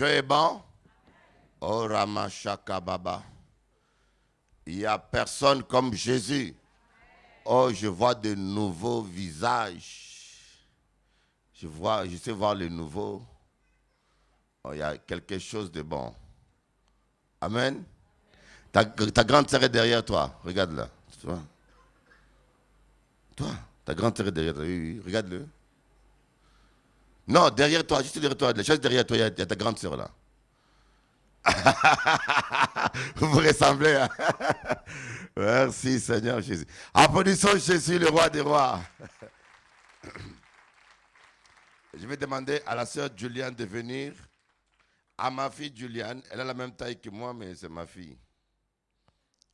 Dieu est bon. Oh Ramashaka Baba. Il n'y a personne comme Jésus. Oh, je vois de nouveaux visages. Je sais voir le nouveau. Oh, il y a quelque chose de bon. Amen. Ta grande sœur est derrière toi. Regarde-la. Toi, ta grande sœur est derrière toi. Oui, regarde-le. Non, derrière toi, juste derrière toi. La chaise derrière toi, il y a ta grande sœur là. Vous vous ressemblez. Hein? Merci Seigneur Jésus. Applaudissons Jésus, le roi des rois. Je vais demander à la sœur Juliane de venir. À ma fille Juliane, elle a la même taille que moi, mais c'est ma fille.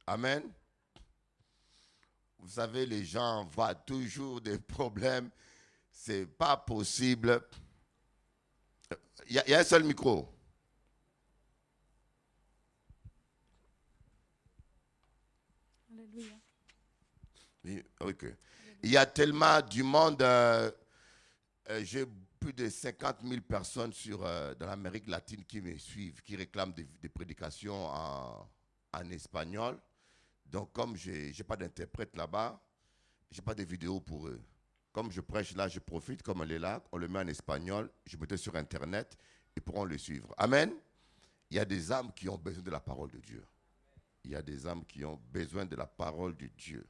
Amen. Vous savez, les gens voient toujours des problèmes. C'est pas possible. Il y a un seul micro. Alléluia. Oui, ok. Il y a tellement du monde. J'ai plus de 50 000 personnes dans l'Amérique latine qui me suivent, qui réclament des prédications en espagnol. Donc, comme je n'ai pas d'interprète là-bas, je n'ai pas de vidéo pour eux. Comme je prêche là, je profite, comme elle est là, on le met en espagnol, je mets sur Internet, ils pourront le suivre. Amen. Il y a des âmes qui ont besoin de la parole de Dieu. Il y a des âmes qui ont besoin de la parole de Dieu.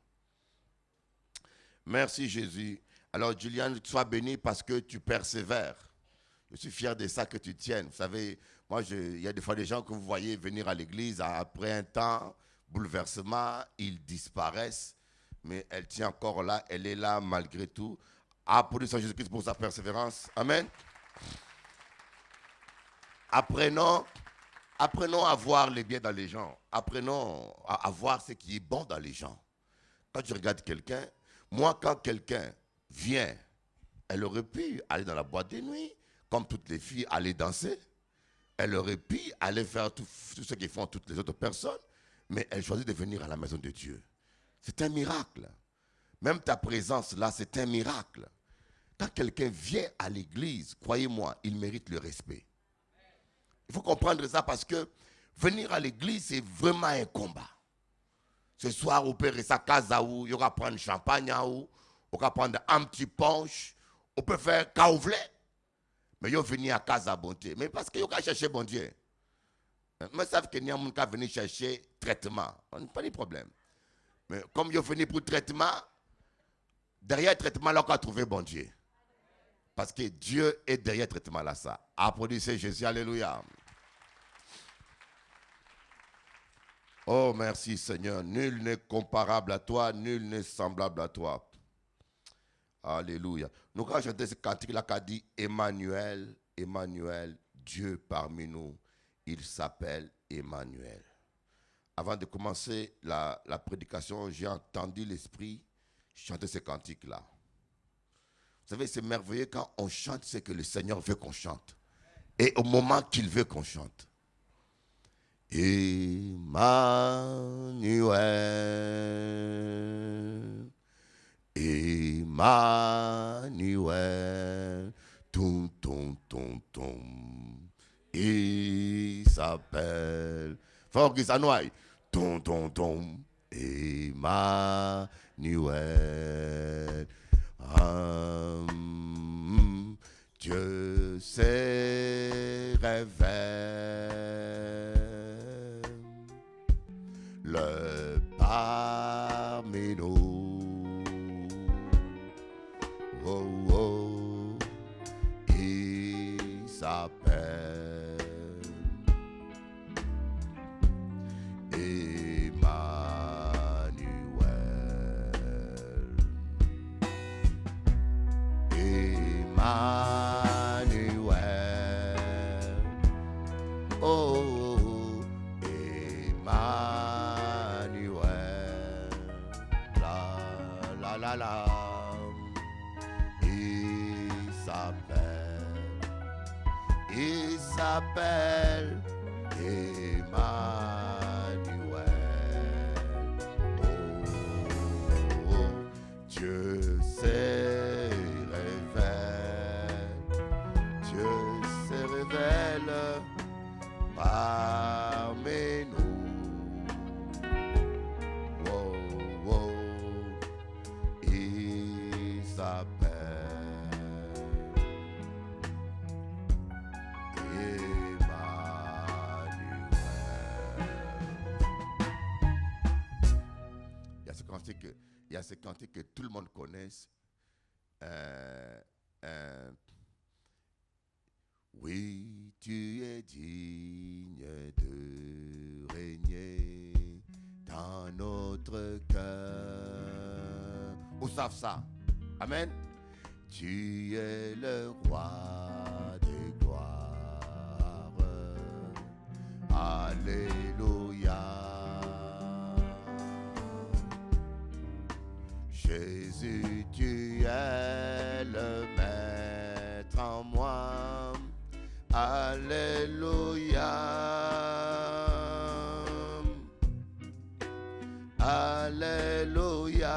Merci Jésus. Alors, Juliane, sois bénie parce que tu persévères. Je suis fier de ça que tu tiennes. Vous savez, moi, il y a des fois des gens que vous voyez venir à l'église, après un temps, bouleversement, ils disparaissent. Mais elle tient encore là, elle est là malgré tout. Applaudissons Jésus-Christ pour sa persévérance. Amen. Apprenons à voir les biens dans les gens. Apprenons à voir ce qui est bon dans les gens. Quand je regarde quelqu'un, moi, quand quelqu'un vient, elle aurait pu aller dans la boîte de nuit, comme toutes les filles, aller danser. Elle aurait pu aller faire tout ce que font toutes les autres personnes, mais elle choisit de venir à la maison de Dieu. C'est un miracle. Même ta présence là, c'est un miracle. Quand quelqu'un vient à l'église, croyez-moi, il mérite le respect. Il faut comprendre ça parce que venir à l'église, c'est vraiment un combat. Ce soir, on peut rester à casa où il y aura prendre champagne, où on va prendre un petit punch, on peut faire caouvlet. Mais il venir à casa bonté. Mais parce qu'il y a chercher bon Dieu. Mais savent qu'il y a des gens qui venir chercher traitement. On n'a pas de problème. Mais comme il venu pour traitement, derrière le traitement, là, on va trouver bon Dieu. Parce que Dieu est derrière le traitement là, ça. Applaudissez Jésus, alléluia. Oh, merci Seigneur. Nul n'est comparable à toi, nul n'est semblable à toi. Alléluia. Nous, quand chanter ce cantique-là, qui a dit Emmanuel, Emmanuel, Dieu parmi nous, il s'appelle Emmanuel. Avant de commencer la prédication, j'ai entendu l'Esprit chanter ce cantique-là. Vous savez, c'est merveilleux quand on chante ce que le Seigneur veut qu'on chante. Et au moment qu'il veut qu'on chante. Emmanuel, Emmanuel, tom, tom, tom, tom. Il s'appelle, fort que ça noie, tom, tom, tom, Emmanuel. Dieu se révèle, le parmi nous. Oh, oh, il s'appelle Emmanuel. Oh, Emmanuel. La, la, la, la. Il s'appelle Emmanuel. Oh, Dieu se révèle. Dieu se révèle. parmi nous. Oh, oh, il s'appelle Emmanuel. Il y a ce cantique que tout le monde connaît. Oui, tu es digne de régner dans notre cœur. Où savent ça? Amen. Tu es le roi des gloires. Alléluia. Jésus, tu es le maître en moi. Alléluia. Alléluia.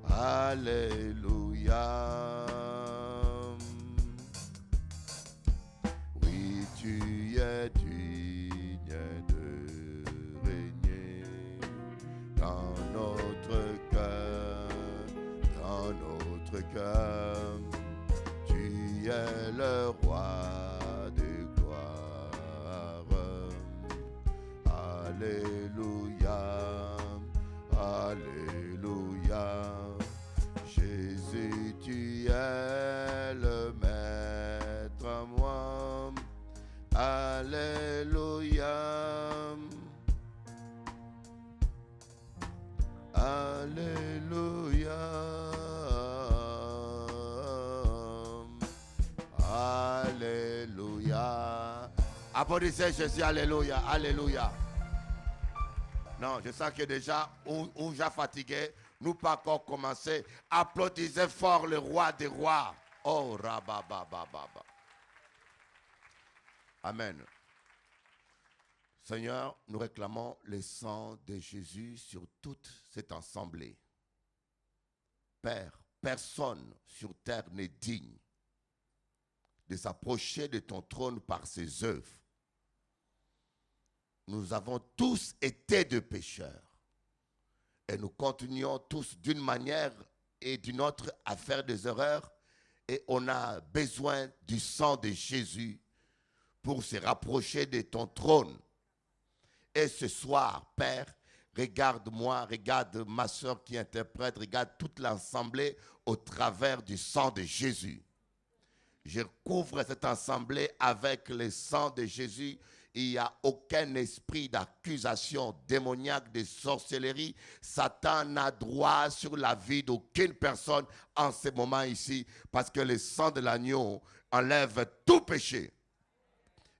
Alléluia. Oui, tu es digne de régner dans notre cœur, dans notre cœur. Tu es le roi des gloires. Alléluia, alléluia. Jésus, tu es le maître à moi. Alléluia. Alléluia. Alléluia. Applaudissez Jésus, alléluia, alléluia. Non, je sens que déjà, on déjà fatigué, nous pas encore commencé. Applaudissez fort le roi des rois. Oh, rababababa. Amen. Seigneur, nous réclamons le sang de Jésus sur toute cette assemblée. Père, personne sur terre n'est digne de s'approcher de ton trône par ses œuvres. Nous avons tous été de pécheurs et nous continuons tous d'une manière et d'une autre à faire des erreurs et on a besoin du sang de Jésus pour se rapprocher de ton trône. Et ce soir, Père, regarde-moi, regarde ma soeur qui interprète, regarde toute l'assemblée au travers du sang de Jésus. Je couvre cette assemblée avec le sang de Jésus. Il n'y a aucun esprit d'accusation démoniaque, de sorcellerie. Satan n'a droit sur la vie d'aucune personne en ce moment ici, parce que le sang de l'agneau enlève tout péché.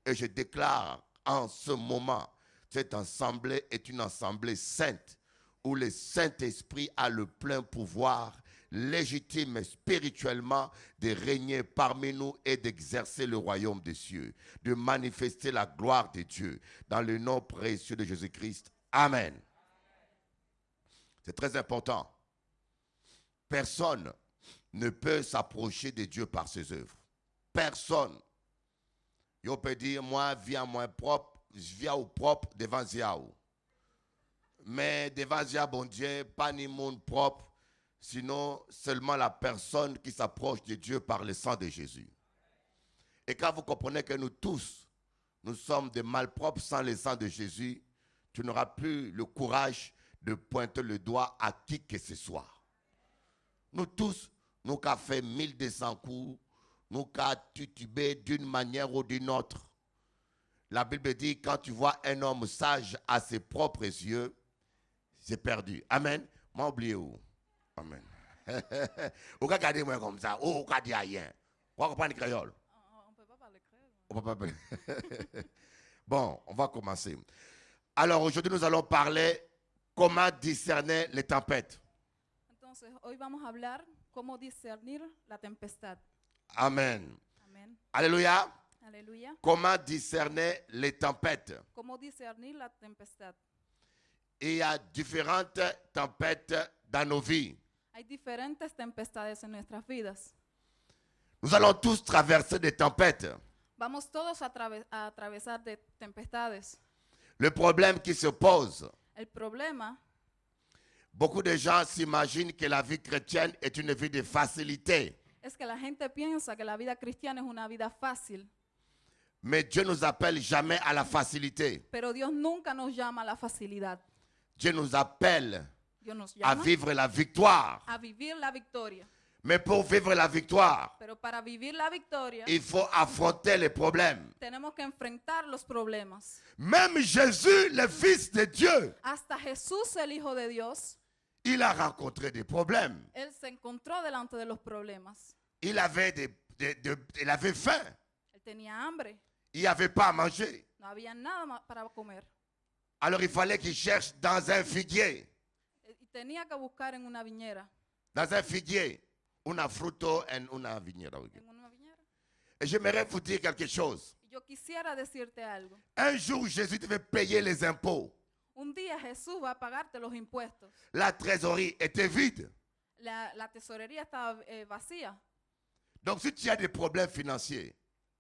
Et je déclare en ce moment, cette assemblée est une assemblée sainte, où le Saint-Esprit a le plein pouvoir, légitime spirituellement, de régner parmi nous et d'exercer le royaume des cieux, de manifester la gloire de Dieu, dans le nom précieux de Jésus-Christ. Amen. C'est très important. Personne ne peut s'approcher de Dieu par ses œuvres. Personne. On peut dire, moi, viens moi propre, je viens au propre devant Ziaou. Mais devant Zia, bon Dieu, pas ni monde propre, sinon seulement la personne qui s'approche de Dieu par le sang de Jésus. Et quand vous comprenez que nous tous, nous sommes des malpropres sans le sang de Jésus, tu n'auras plus le courage de pointer le doigt à qui que ce soit. Nous tous, nous avons fait 1200 coups, nous avons titubé d'une manière ou d'une autre. La Bible dit, quand tu vois un homme sage à ses propres yeux, c'est perdu. Amen. Moi, oublié où? Amen. Vous pouvez garder moi comme ça. Vous pouvez dire rien. Vous comprenez le créole? On ne peut pas parler créole. On peut pas parler. Bon, on va commencer. Alors, aujourd'hui, nous allons parler comment discerner les tempêtes. Entonces, hoy vamos a hablar cómo discernir la tempestad. Amen. Amén. Alléluia. Aleluya. Comment discerner les tempêtes? Cómo discernir la tempestad. Il y a différentes tempêtes dans nos vies. Hay diferentes tempestades en nuestras vidas. Nous allons tous traverser des tempêtes. Vamos todos a atravesar de tempestades. Le problème qui se pose, El problema beaucoup de gens s'imaginent que la vie chrétienne est une vie de facilité. es que la gente piensa que la vida cristiana es una vida fácil, Mais Dieu nous appelle jamais à la facilité. pero Dios nunca nos llama a la facilidad. Dieu nous appelle Dios nos à llama vivre la victoire. a vivir la victoria. Mais pour vivre la victoire, Pero para vivir la victoria il faut affronter les problèmes. tenemos que enfrentar los problemas. Même Jésus, le Fils de Dieu, Hasta Jesús, el Hijo de Dios, il a rencontré des problèmes. él se encontró delante de los problemas. Il avait, il avait faim. Él tenía hambre, Il n'y avait pas à manger. no había nada más para comer. Alors il fallait qu'il cherche dans un figuier. Y tenía que buscar en una viñera. Dans un figuier, una fruto en una viñera. En una viñera. Et j'aimerais vous dire quelque chose. Y yo quisiera decirte algo. Un jour, Jésus devait payer les impôts. Un día Jesús va a pagarte los impuestos. La trésorerie était vide. La tesorería estaba vacía. Donc si tu as des problèmes financiers,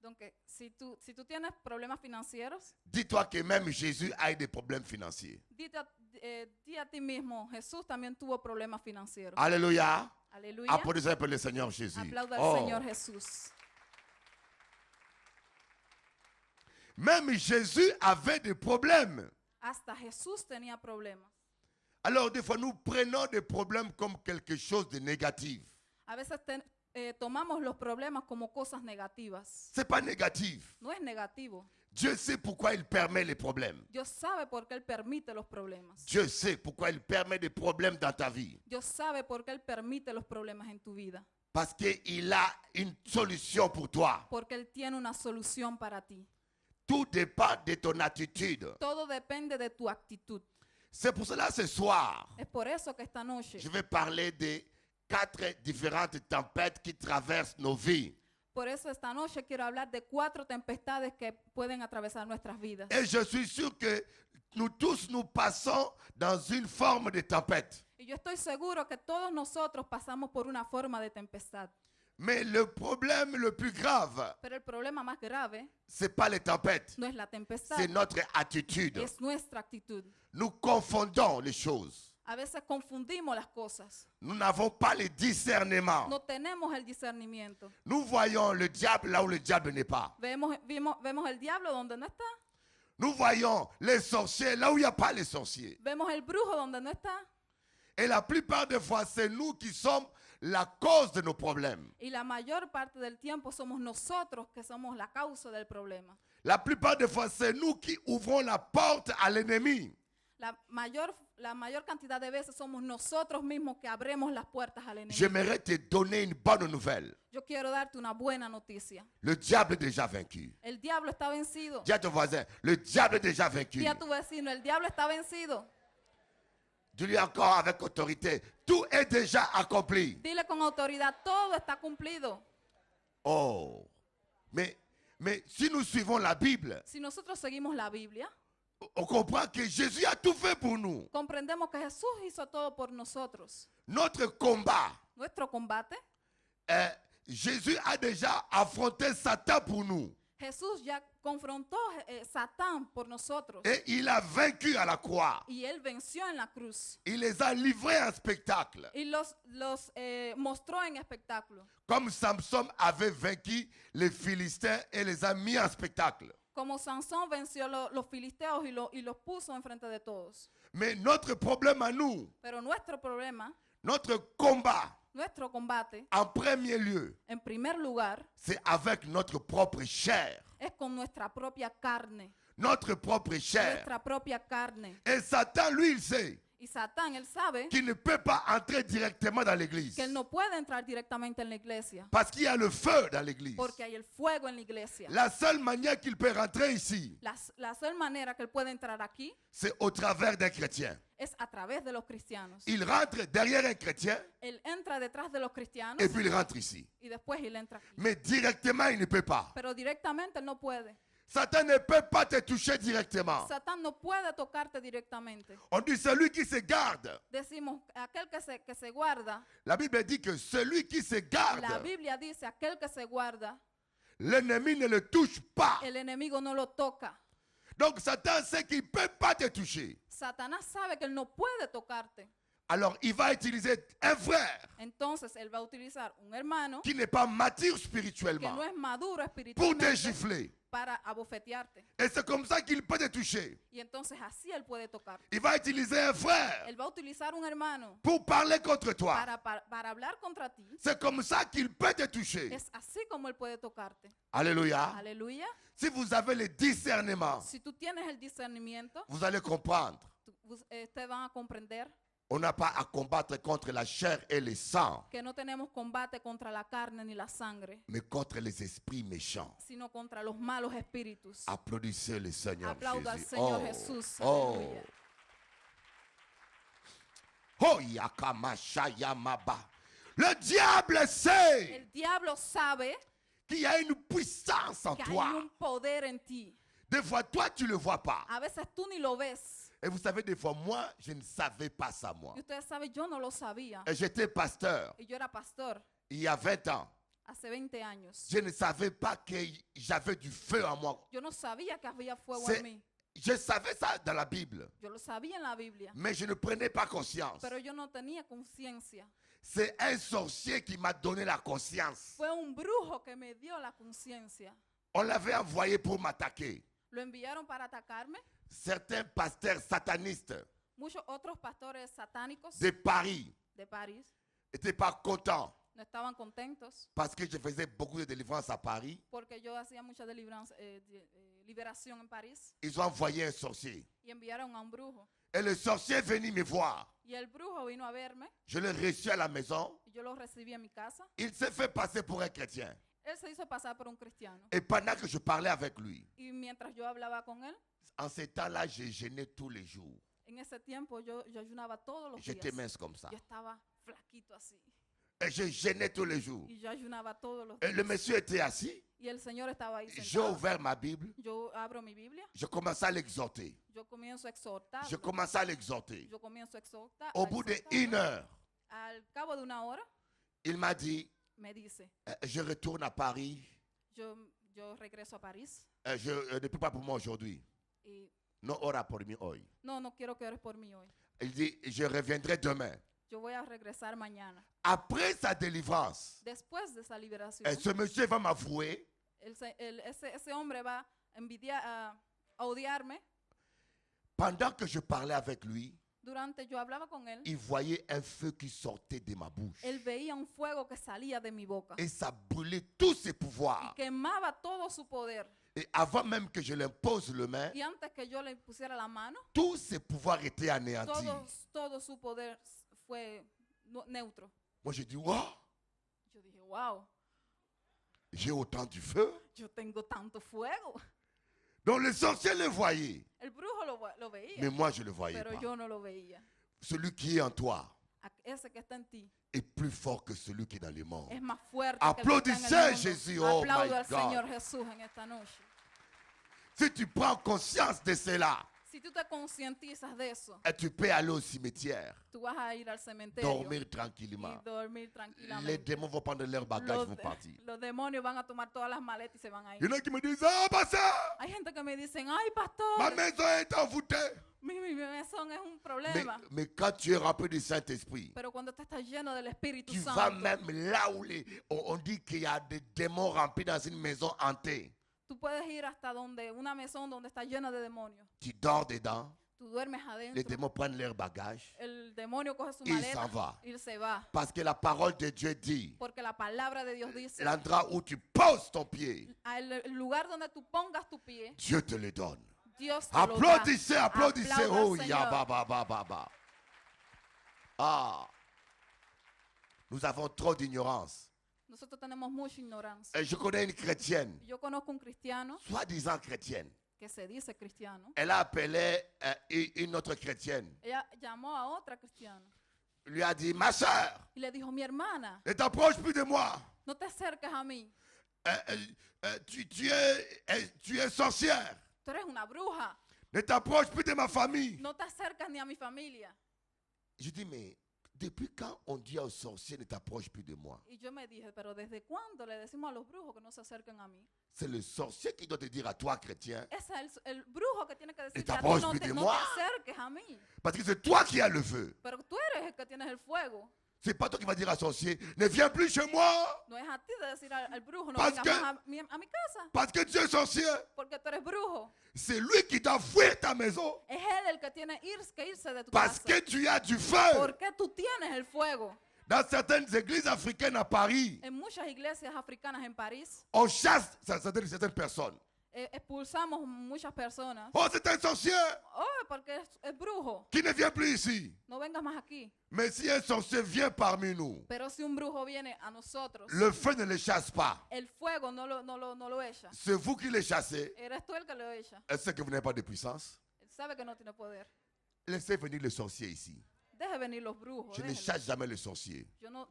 Donc, si tú tienes problemas financieros, dis-toi que même Jésus a des problèmes financiers. di a ti mismo, Jesús también tuvo problemas financieros. Alléluia. Aleluya. Applaudissez un peu le Seigneur Jésus. Aplauda al Oh. Señor Jesús. Même Jésus avait des problèmes. Hasta Jesús tenía problemas. Alors des fois, nous prenons des problèmes comme quelque chose de négatif. A veces tomamos los problemas como cosas negativas. Ce n'est pas négatif. No es negativo. Dieu sait pourquoi il permet les problèmes. Dios sabe por qué Él permite los problemas. Dieu sait pourquoi il permet des problèmes dans ta vie. Dios sabe por qué Él permite los problemas en tu vida. Parce qu'il a une solution pour toi. Porque Él tiene una solución para ti. Tout dépend de ton attitude. Todo depende de tu actitud. C'est pour cela ce soir, Es por eso que esta noche, je vais parler de 4 différentes tempêtes qui traversent nos vies. por eso esta noche quiero hablar de 4 tempestades que pueden atravesar nuestras vidas. Et je suis sûr que nous tous nous passons dans une forme de tempête. Y yo estoy seguro que todos nosotros pasamos por una forma de tempestad. Mais le problème le plus grave, Pero el problema más grave ce n'est pas les tempêtes, no es la tempestad, c'est notre attitude. es nuestra actitud. Nous confondons les choses. A veces confundimos las cosas. Nous n'avons pas le discernement. No tenemos el discernimiento. Nous voyons le diable là où le diable n'est pas. Vemos el diablo donde no está. Nous voyons les sorciers là où il n'y a pas les sorciers. Vemos el brujo donde no está. Et la plupart des fois, c'est nous qui sommes la cause de nos problèmes. Y la mayor parte del tiempo somos nosotros que somos la causa del problema. La plupart des fois, c'est nous qui ouvrons la porte à l'ennemi. La mayor cantidad de veces somos nosotros mismos que abrimos las puertas al enemigo. J'aimerais te donner une bonne nouvelle. Yo quiero darte una buena noticia. Le diable est déjà vaincu. El diablo está vencido. Dis à ton voisin, le diable est déjà vaincu. Di a tu vecino, el diablo está vencido. Dis-lui encore avec autorité, tout est déjà accompli. Dile con autoridad, todo está cumplido. Oh, mais si nous suivons la Bible, Si nosotros seguimos la Biblia, on comprend que Jésus a tout fait pour nous. comprendemos que Jesús hizo todo por nosotros. Notre combat, Nuestro combate, Jésus a déjà affronté Satan pour nous. Jesús ya confrontó Satán por nosotros. Et il a vaincu à la croix. Y él venció en la cruz. Il les a livrés en spectacle. Y los mostró en espectáculo. Comme Samson avait vaincu les Philistins et les a mis en spectacle. Como Sansón venció los filisteos y los puso enfrente de todos. Mais notre problème à nous, Pero nuestro problema, notre combat, nuestro combate, en premier lieu, en primer lugar, c'est avec notre propre chair. es con nuestra propia carne. Notre propre chair. Nuestra propia carne. Et Satan, lui, il sait Y Satán, él sabe qu'il ne peut pas entrer directement dans l'église. que él no puede entrar directamente en la iglesia. Parce qu'il y a le feu dans l'église. Porque hay el fuego en la iglesia. La seule manière qu'il peut rentrer ici, La sola manera que él puede entrar aquí c'est au travers d'un chrétien. es a través de los cristianos. Il rentre derrière un chrétien Él entra detrás de los cristianos et puis il rentre ici. y después él entra aquí. Mais directement, il ne peut pas. Pero directamente él no puede. Satan ne peut pas te toucher directement. Satán no puede tocarte directamente. On dit celui qui se garde. Decimos, aquel que se guarda, La Bible dit que celui qui se la garde, Biblia dice, aquel que se guarda, l'ennemi ne le touche pas. el enemigo no lo toca. Donc Satan sait qu'il ne peut pas te toucher. Satanás sabe que él no puede tocarte. Alors il va utiliser un frère Entonces él va a utilizar un hermano qui n'est pas mature que spirituellement no es maduro pour espiritualmente te gifler. para abofetearte. Et c'est comme ça qu'il peut te toucher. Y entonces así él puede tocarte. Il va utiliser un frère Él va a utilizar un hermano pour parler contre toi. para hablar contra ti. C'est comme ça qu'il peut te toucher. Es así como él puede tocarte. Alléluia. Aleluya. Si vous avez le discernement, Si tú tienes el discernimiento, vous allez comprendre. ustedes van a comprender On n'a pas à combattre contre la chair et le sang, que no tenemos combate contra la carne ni la sangre, mais contre les esprits méchants. sino contra los malos espíritus. Applaudissez le Seigneur Aplauda al Jésus. Señor Jesús. Oh. Aleluya. Oh, yakamashayamaba. Le diable sait El diablo sabe qu'il y a une puissance en que hay toi. un poder en ti. Des fois, toi, tu ne le vois pas. A veces tú ni lo ves. Et vous savez, des fois, moi, je ne savais pas ça, moi. Y ustedes saben, yo no lo sabía. Et j'étais pasteur Y yo era pastor il y a 20 ans. hace 20 años. Je ne savais pas que j'avais du feu en moi. Yo no sabía que había fuego C'est- en mí. Je savais ça dans la Bible, Yo lo sabía en la Biblia. mais je ne prenais pas conscience. Pero yo no tenía conciencia. C'est un sorcier qui m'a donné la conscience. Fue un brujo que me dio la conciencia. On l'avait envoyé pour m'attaquer. Lo enviaron para atacarme. Certains pasteurs satanistes Muchos otros pastores satánicos de Paris de París n'étaient pas contents no estaban contentos parce que je faisais beaucoup de délivrances à Paris. porque yo hacía mucha liberación en París Ils ont envoyé un sorcier. y enviaron a un brujo. Et le sorcier est venu me voir. Y el brujo vino a verme Je l'ai reçu à la maison. y yo lo recibí en mi casa. Il s'est fait passer pour un chrétien. Él se hizo pasar por un cristiano. Et pendant que je parlais avec lui, Y mientras yo hablaba con él, en ce temps-là, j'ai jeûné tous les jours. en ese tiempo yo ayunaba todos los J'étais días. mince comme ça. Yo estaba flaquito así. Et je jeûnais tous les jours. Y yo ayunaba todos los Et le días. monsieur était assis. Y el Señor estaba ahí J'ai sentado. ouvert ma Bible. Yo abro mi Biblia. Je commençais à l'exhorter. Yo comienzo a exhortar. Je commençais à l'exhorter. Yo comienzo a exhortar. Au bout d'une heure, Al cabo de una hora, il m'a dit, me dice, je retourne à Paris. yo regreso a París Je ne peux pas pour moi aujourd'hui. y No ora por mí hoy. no quiero que ores por mí hoy. Il dit, je reviendrai demain. Yo voy a regresar mañana. Après sa délivrance, Después de esa liberación, ce monsieur va m'avouer ese hombre va a a odiarme. pendant que je parlais avec lui, Durante yo hablaba con él, il voyait un feu qui sortait de ma bouche. él veía un fuego que salía de mi boca Et ça brûlait tous ses y pouvoirs. quemaba todo su poder. Et avant même que je l'impose le main, Y antes que yo le pusiera la mano, tous ses pouvoirs étaient anéantis. todo su poder fue neutro. Moi, j'ai dit, wow, Yo dije, wow, j'ai autant du feu. yo tengo tanto fuego. Donc le sorcier le voyait, El brujo lo veía, mais moi, je ne le voyais pero pas. yo no lo veía. Celui qui est en toi Ese que está en ti est plus fort que celui qui est dans le monde. es más fuerte que el que está en Applaudissez el mundo. Jésus, oh Aplaudo my al God. Señor Jesús en esta noche. Si tu prends conscience de cela, Si tú te concientizas de eso, tu peux aller au cimetière, tú vas a ir al cementerio dormir tranquillement. y dormir Les tranquilamente. démons vont prendre leurs bagages, Los, vont partir. los demonios van a tomar todas las maletas y se van a Il y ir. en a qui me disent, ah, pasteur, Hay gente que me dicen, ay, pastor, ma maison est envoûtée. mi mesón es un Mais, problema. mais quand tu es rempli du Saint-Esprit, Pero cuando tú estás lleno del Espíritu tu vas Santo, même là où on dit qu'il y a des démons remplis dans une maison hantée. tú puedes ir hasta donde una mesón donde está llena de demonios. Tu dors dedans, Tú duermes les adentro. démons prennent leurs bagages. El demonio coge su Il maleta s'en va. y él se va. Parce que la parole de Dieu dit, Porque la palabra de Dios dice, l'endroit où tu poses ton pied, el lugar donde tú pongas tu pie, Dieu te le donne. Dios te lo da. Applaudissez, applaudissez. Aplauda al Oh, Señor. ya, ba, ba, ba, ba, ba. Ah. Nous avons trop d'ignorance. Nosotros tenemos mucha ignorancia. Et je connais une chrétienne, Yo conozco un cristiano soi-disant chrétienne. que se dice cristiano. Elle a appelé une autre chrétienne. Ella llamó a otra cristiana Lui a dit, ma soeur, y le dijo, mi hermana, ne t'approche plus de moi. no te acerques a mí. tu es sorcière. Tú eres una bruja. Ne t'approche plus de ma famille. No te acercas ni a mi familia. Je dis, mais depuis quand on dit aux sorciers ne t'approche plus de moi? Y yo me dije, pero ¿desde cuándo le decimos a los brujos que no se acerquen a mí? C'est le sorcier qui doit te dire à toi, chrétien, Es el brujo que tiene que decirte a ti, t'approches no plus te, de no moi. te acerques a mí. parce que c'est toi qui as le feu. Pero tú eres el que tienes el fuego. C'est pas toi qui vas dire à sorcier, ne viens plus chez moi, No es a ti de decir al brujo, no Parce vengas que- más a mi casa, parce que tu es sorcier. porque tú eres brujo. C'est lui qui doit fuir ta maison, Es él el que tiene que irse de tu parce casa. que tu as du feu. Porque tú tienes el fuego. Dans certaines églises africaines à Paris, En muchas iglesias africanas en París, on chasse certaines personnes. expulsamos muchas personas. Oh, c'est un sorcier Oh, porque es brujo. qui ne vient plus ici. No vengas más aquí. Mais si un sorcier vient parmi nous, Pero si un brujo viene a nosotros, le feu ne le chasse pas. el fuego no lo echa. C'est vous qui les chassez. Eres tú el que lo echa. Est-ce que vous n'avez pas de puissance? Él sabe que no tiene poder. Laissez venir les sorciers ici. Deje venir los brujos. Je ne déjenlos. chasse jamais les sorciers. Yo no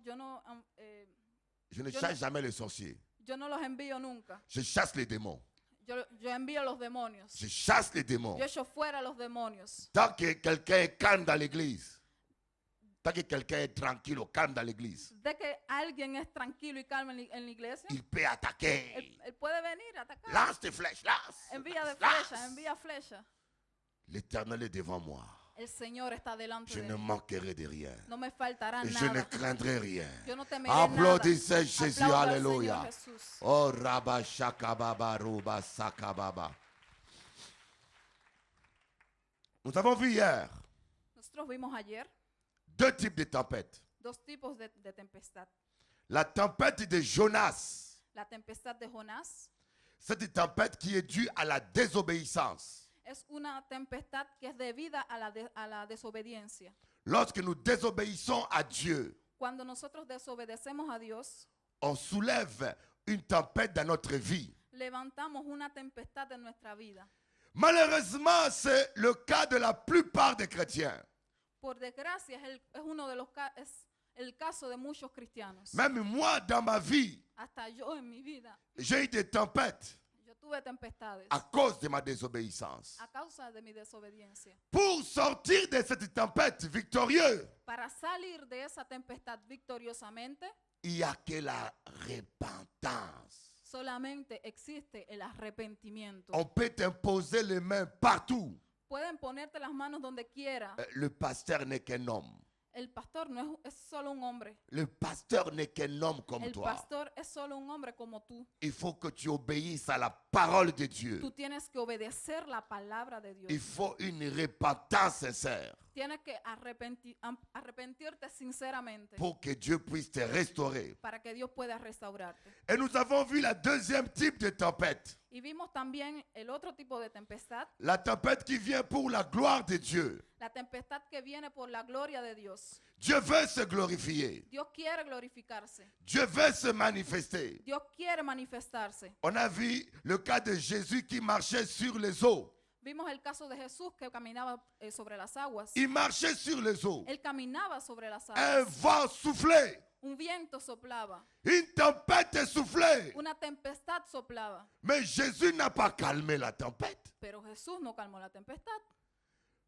Je ne Yo chasse no- jamais les sorciers. Yo no los envío nunca. Je chasse les démons. Yo envío a los demonios. Je chasse les démons. Yo echo fuera a los demonios. Tant que quelqu'un est calme dans l'église, tant que quelqu'un est tranquille au calme dans l'église, De que alguien es tranquilo y calmo en la iglesia, il peut attaquer. él puede venir a atacar. Lance tes flèches, lance. Envía de Lance. flecha, envía flecha. L'Éternel est devant moi. El Señor está delante Je de ne mí. manquerai de rien. No me faltará Et je ne nada. craindrai rien. Yo no temeré Applaudissez nada. Jésus, Aplauda al alléluia. Señor Jesús. Oh, Rabba Shakababa, Ruba Sakababa. Nous avons vu hier Nosotros vimos ayer deux types de tempêtes. dos tipos de tempestad. La tempête de Jonas, La tempestad de Jonás c'est une tempête qui est due à la désobéissance. es una tempestad que es debida a la desobediencia. Lorsque nous désobéissons à Dieu, Cuando nosotros desobedecemos a Dios, on soulève une tempête dans notre vie. levantamos una tempestad en nuestra vida. Malheureusement, c'est le cas de la plupart des chrétiens. Por desgracia, es uno de los es el caso de muchos cristianos. Même moi, dans ma vie, Hasta yo en mi vida, j'ai eu des tempêtes yo tuve tempestades à cause de ma désobéissance. a causa de mi desobediencia. Pour sortir de cette tempête victorieuse, Para salir de esa tempestad victoriosamente, il n'y a que la repentance. solamente existe el arrepentimiento. On peut t'imposer les mains partout. Pueden ponerte las manos donde quiera. Le pasteur n'est qu'un homme. El pastor no es solo un hombre. Le pasteur n'est qu'un homme comme El toi. pastor es solo un hombre como tú. Il faut que tu obéisses à la parole de Dieu. Tú tienes que obedecer la palabra de Il Dios. faut une repentance sincère Tienes que arrepentirte sinceramente pour que Dieu puisse te restaurer. para que Dios pueda restaurarte. Et nous avons vu la deuxième type de tempête. Y vimos también el otro tipo de tempestad, La tempête qui vient pour la gloire de Dieu. la tempestad que viene por la gloria de Dios. Dieu veut se glorifier. Dios quiere glorificarse. Dieu veut se manifester. Dios quiere manifestarse. On a vu le cas de Jésus qui marchait sur les eaux. Vimos el caso de Jesús que caminaba sobre las aguas. Il marchait sur les eaux. Él caminaba sobre las Un aguas. vent soufflait. Un viento soplaba. Une tempête soufflait. Una tempestad soplaba. Mais Jésus n'a pas calmé la tempête. Pero Jesús no calmó la tempestad.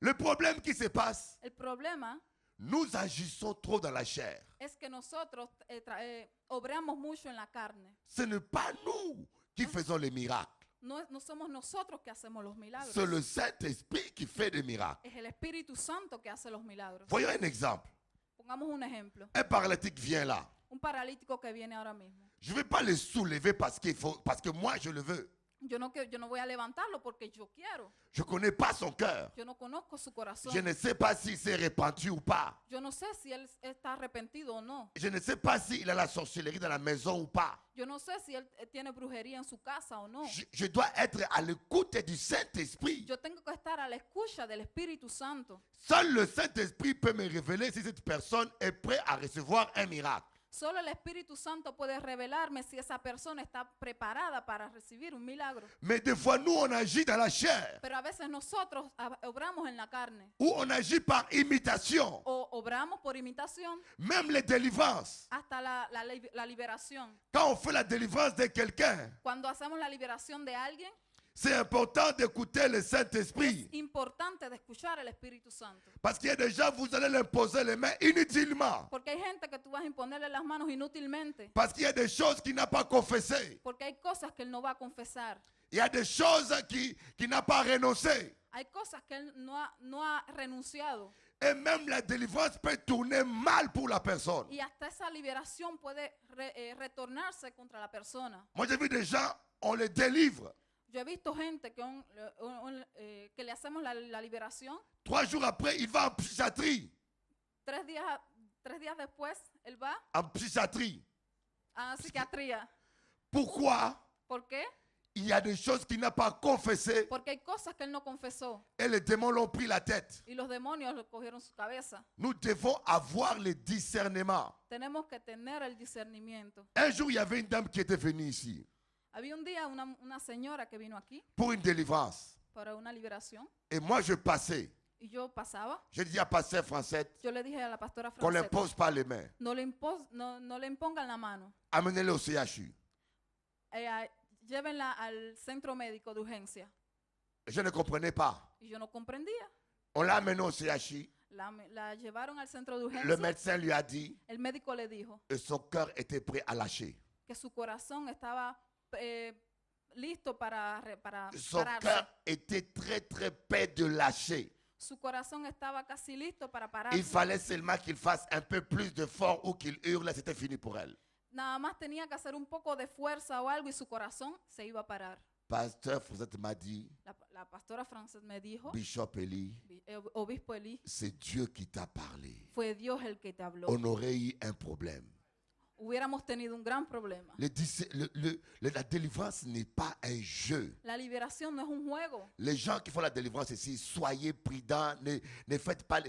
Le problème qui se passe, El problema nous agissons trop dans la chair. es que nosotros obramos mucho en la carne. Ce n'est pas nous qui faisons les miracles. No somos nosotros que hacemos los milagros. C'est le Saint-Esprit qui fait des miracles. Es el Espíritu Santo que hace los milagros. Voyons un exemple. Pongamos un ejemplo. Un paralytique vient là. Un paralítico que viene ahora mismo. Je ne vais pas le soulever parce que moi je le veux. Yo no voy a levantarlo porque yo quiero. Je ne connais pas son cœur. Yo no conozco su corazón. Je ne sais pas s'il s'est repenti ou pas. Yo no sé si él está arrepentido o no. Je ne sais pas s'il a la sorcellerie dans la maison ou pas. Yo no sé si él tiene brujería en su casa o no. Je dois être à l'écoute du Saint-Esprit. Yo tengo que estar a la escucha del Espíritu Santo. Seul le Saint-Esprit peut me révéler si cette personne est prête à recevoir un miracle. Solo el Espíritu Santo puede revelarme si esa persona está preparada para recibir un milagro. Mais des fois, nous, on agit dans la chair. Pero a veces nosotros obramos en la carne Ou on agit par imitation. o obramos por imitación Même les délivrances. hasta la liberación. Quand on fait la délivrance de quelqu'un, Cuando hacemos la liberación de alguien, c'est important d'écouter le Saint-Esprit. es importante de escuchar el Espíritu Santo. Parce qu'il y a des gens, vous allez l'imposer les mains inutilement. Porque hay gente que tú vas a imponerle las manos inútilmente. Parce qu'il y a des choses qu'il n'a pas confessées. Porque hay cosas que él no va a confesar. Il y a des choses qu'il n'a pas renoncées. Hay cosas que él no ha renunciado. Et même la délivrance peut tourner mal pour la personne. Y hasta esa liberación puede retornarse contra la persona. Moi, j'ai vu des gens, on les délivre. Yo he visto gente que le hacemos la liberación. 3 jours après, il va en psychiatrie. 3 días después, él va En psychiatrie. a psiquiatría. Pourquoi? ¿Por qué? Il y a des choses qu'il n'a pas confessées Porque hay cosas que él no confesó et les démons l'ont pris la tête. y los demonios le cogieron su cabeza. Nous devons avoir le discernement. Tenemos que tener el discernimiento. Un jour, il y avait une dame qui était venue ici Había un día una señora que vino aquí pour une délivrance. para una liberación Et moi, je passais. y yo pasaba. Je dis à pasteur français Yo le dije a la pastora qu'on ne Franceta, pose pas les mains. no le impongan la mano. Amenez-le au CHU. Llévenla al centro médico de urgencia. Je ne comprenais pas. Y yo no comprendía. On l'a amené au CHU. La llevaron al centro de Le urgencia. médecin lui a dit El médico le dijo que son cœur était prêt à lâcher. que su corazón estaba listo para Son pararse. cœur était très très près de lâcher. Su corazón estaba casi listo para Il pararse. fallait seulement qu'il fasse un peu plus d'effort ou qu'il hurle, c'était fini pour elle. Nada más tenía que hacer un poco de fuerza o algo y su corazón se iba a parar. Pasteur Fosette m'a dit, La pastora Frances me dijo, Bishop Eli, obispo Eli, c'est Dieu qui t'a parlé. fue Dios el que te habló. On aurait eu un problème. Hubiéramos tenido un gran problema. La délivrance n'est pas un jeu. La liberación no es un juego. Les gens qui font la délivrance ici, soyez prudents, ne faites pas,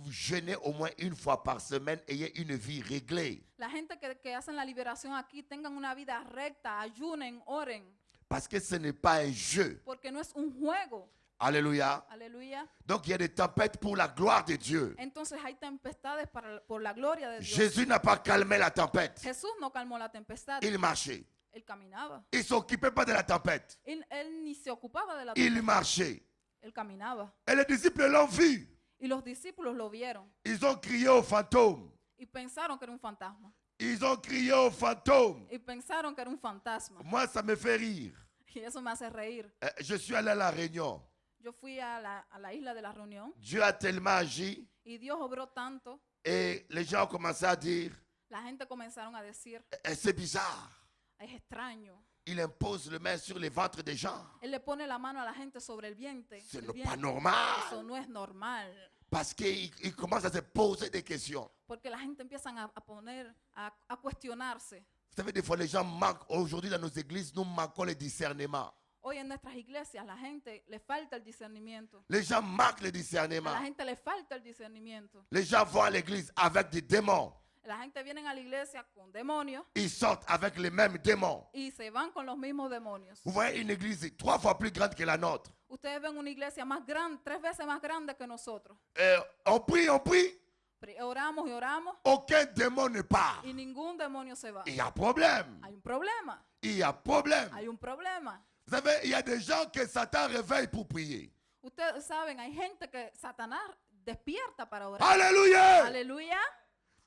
jeûnez au moins une fois par semaine, ayez une vie réglée. La gente que hacen la liberación aquí tengan una vida recta, ayunen, oren, Parce que ce n'est pas un jeu. porque no es un juego. Alléluia. Aleluya. Donc il y a des tempêtes pour la gloire de Dieu. Entonces hay tempestades por la gloria de Dios. Jésus n'a pas calmé la tempête. Jesús no calmó la tempestad. Il marchait. Él caminaba. Il ne s'occupait pas de la tempête. Él ni se ocupaba de la Il tempestad. marchait. Él caminaba. Et les disciples l'ont vu. Y los discípulos lo vieron Ils ont crié au fantôme. y pensaron que era un fantasma. Ils ont crié au fantôme. Y pensaron que era un fantasma. Moi, ça me fait rire. Y eso me hace reír. Je suis allé à la Réunion. Yo fui a la isla de la Reunión Dieu a tellement agi y Dios obró tanto. et les gens ont commencé à dire, La gente comenzaron a decir, c'est bizarre. es extraño. Il impose le main sur les ventres des gens. Él le pone la mano a la gente sobre el vientre. Ce el n'est vientre. pas normal. Eso no es normal. Parce qu'il commence à se poser des questions. Porque la gente empieza a cuestionarse. Vous savez, des fois, les gens manquent. Aujourd'hui, dans nos églises, nous manquons le discernement. Hoy en nuestras iglesias la gente le falta el discernimiento. Les gens manquent le A discernement. la gente le falta el discernimiento. Les gens vont à l'église avec des démons. La gente viene a la iglesia con demonios Ils sortent avec les mêmes démons. y se van con los mismos demonios. Vous voyez une église 3 fois plus grande que la nôtre. Ustedes ven una iglesia más grande, 3 veces más grande que nosotros. On prie, on prie. Oramos y oramos Aucun démon ne part. y ningún demonio se va. Il y a problème. Hay un problema. Il y a problème. Hay un problema. Vous savez, il y a des gens que Satan réveille pour prier. Ustedes saben, hay gente que Satanás despierta para orar. Alléluia. Aleluya.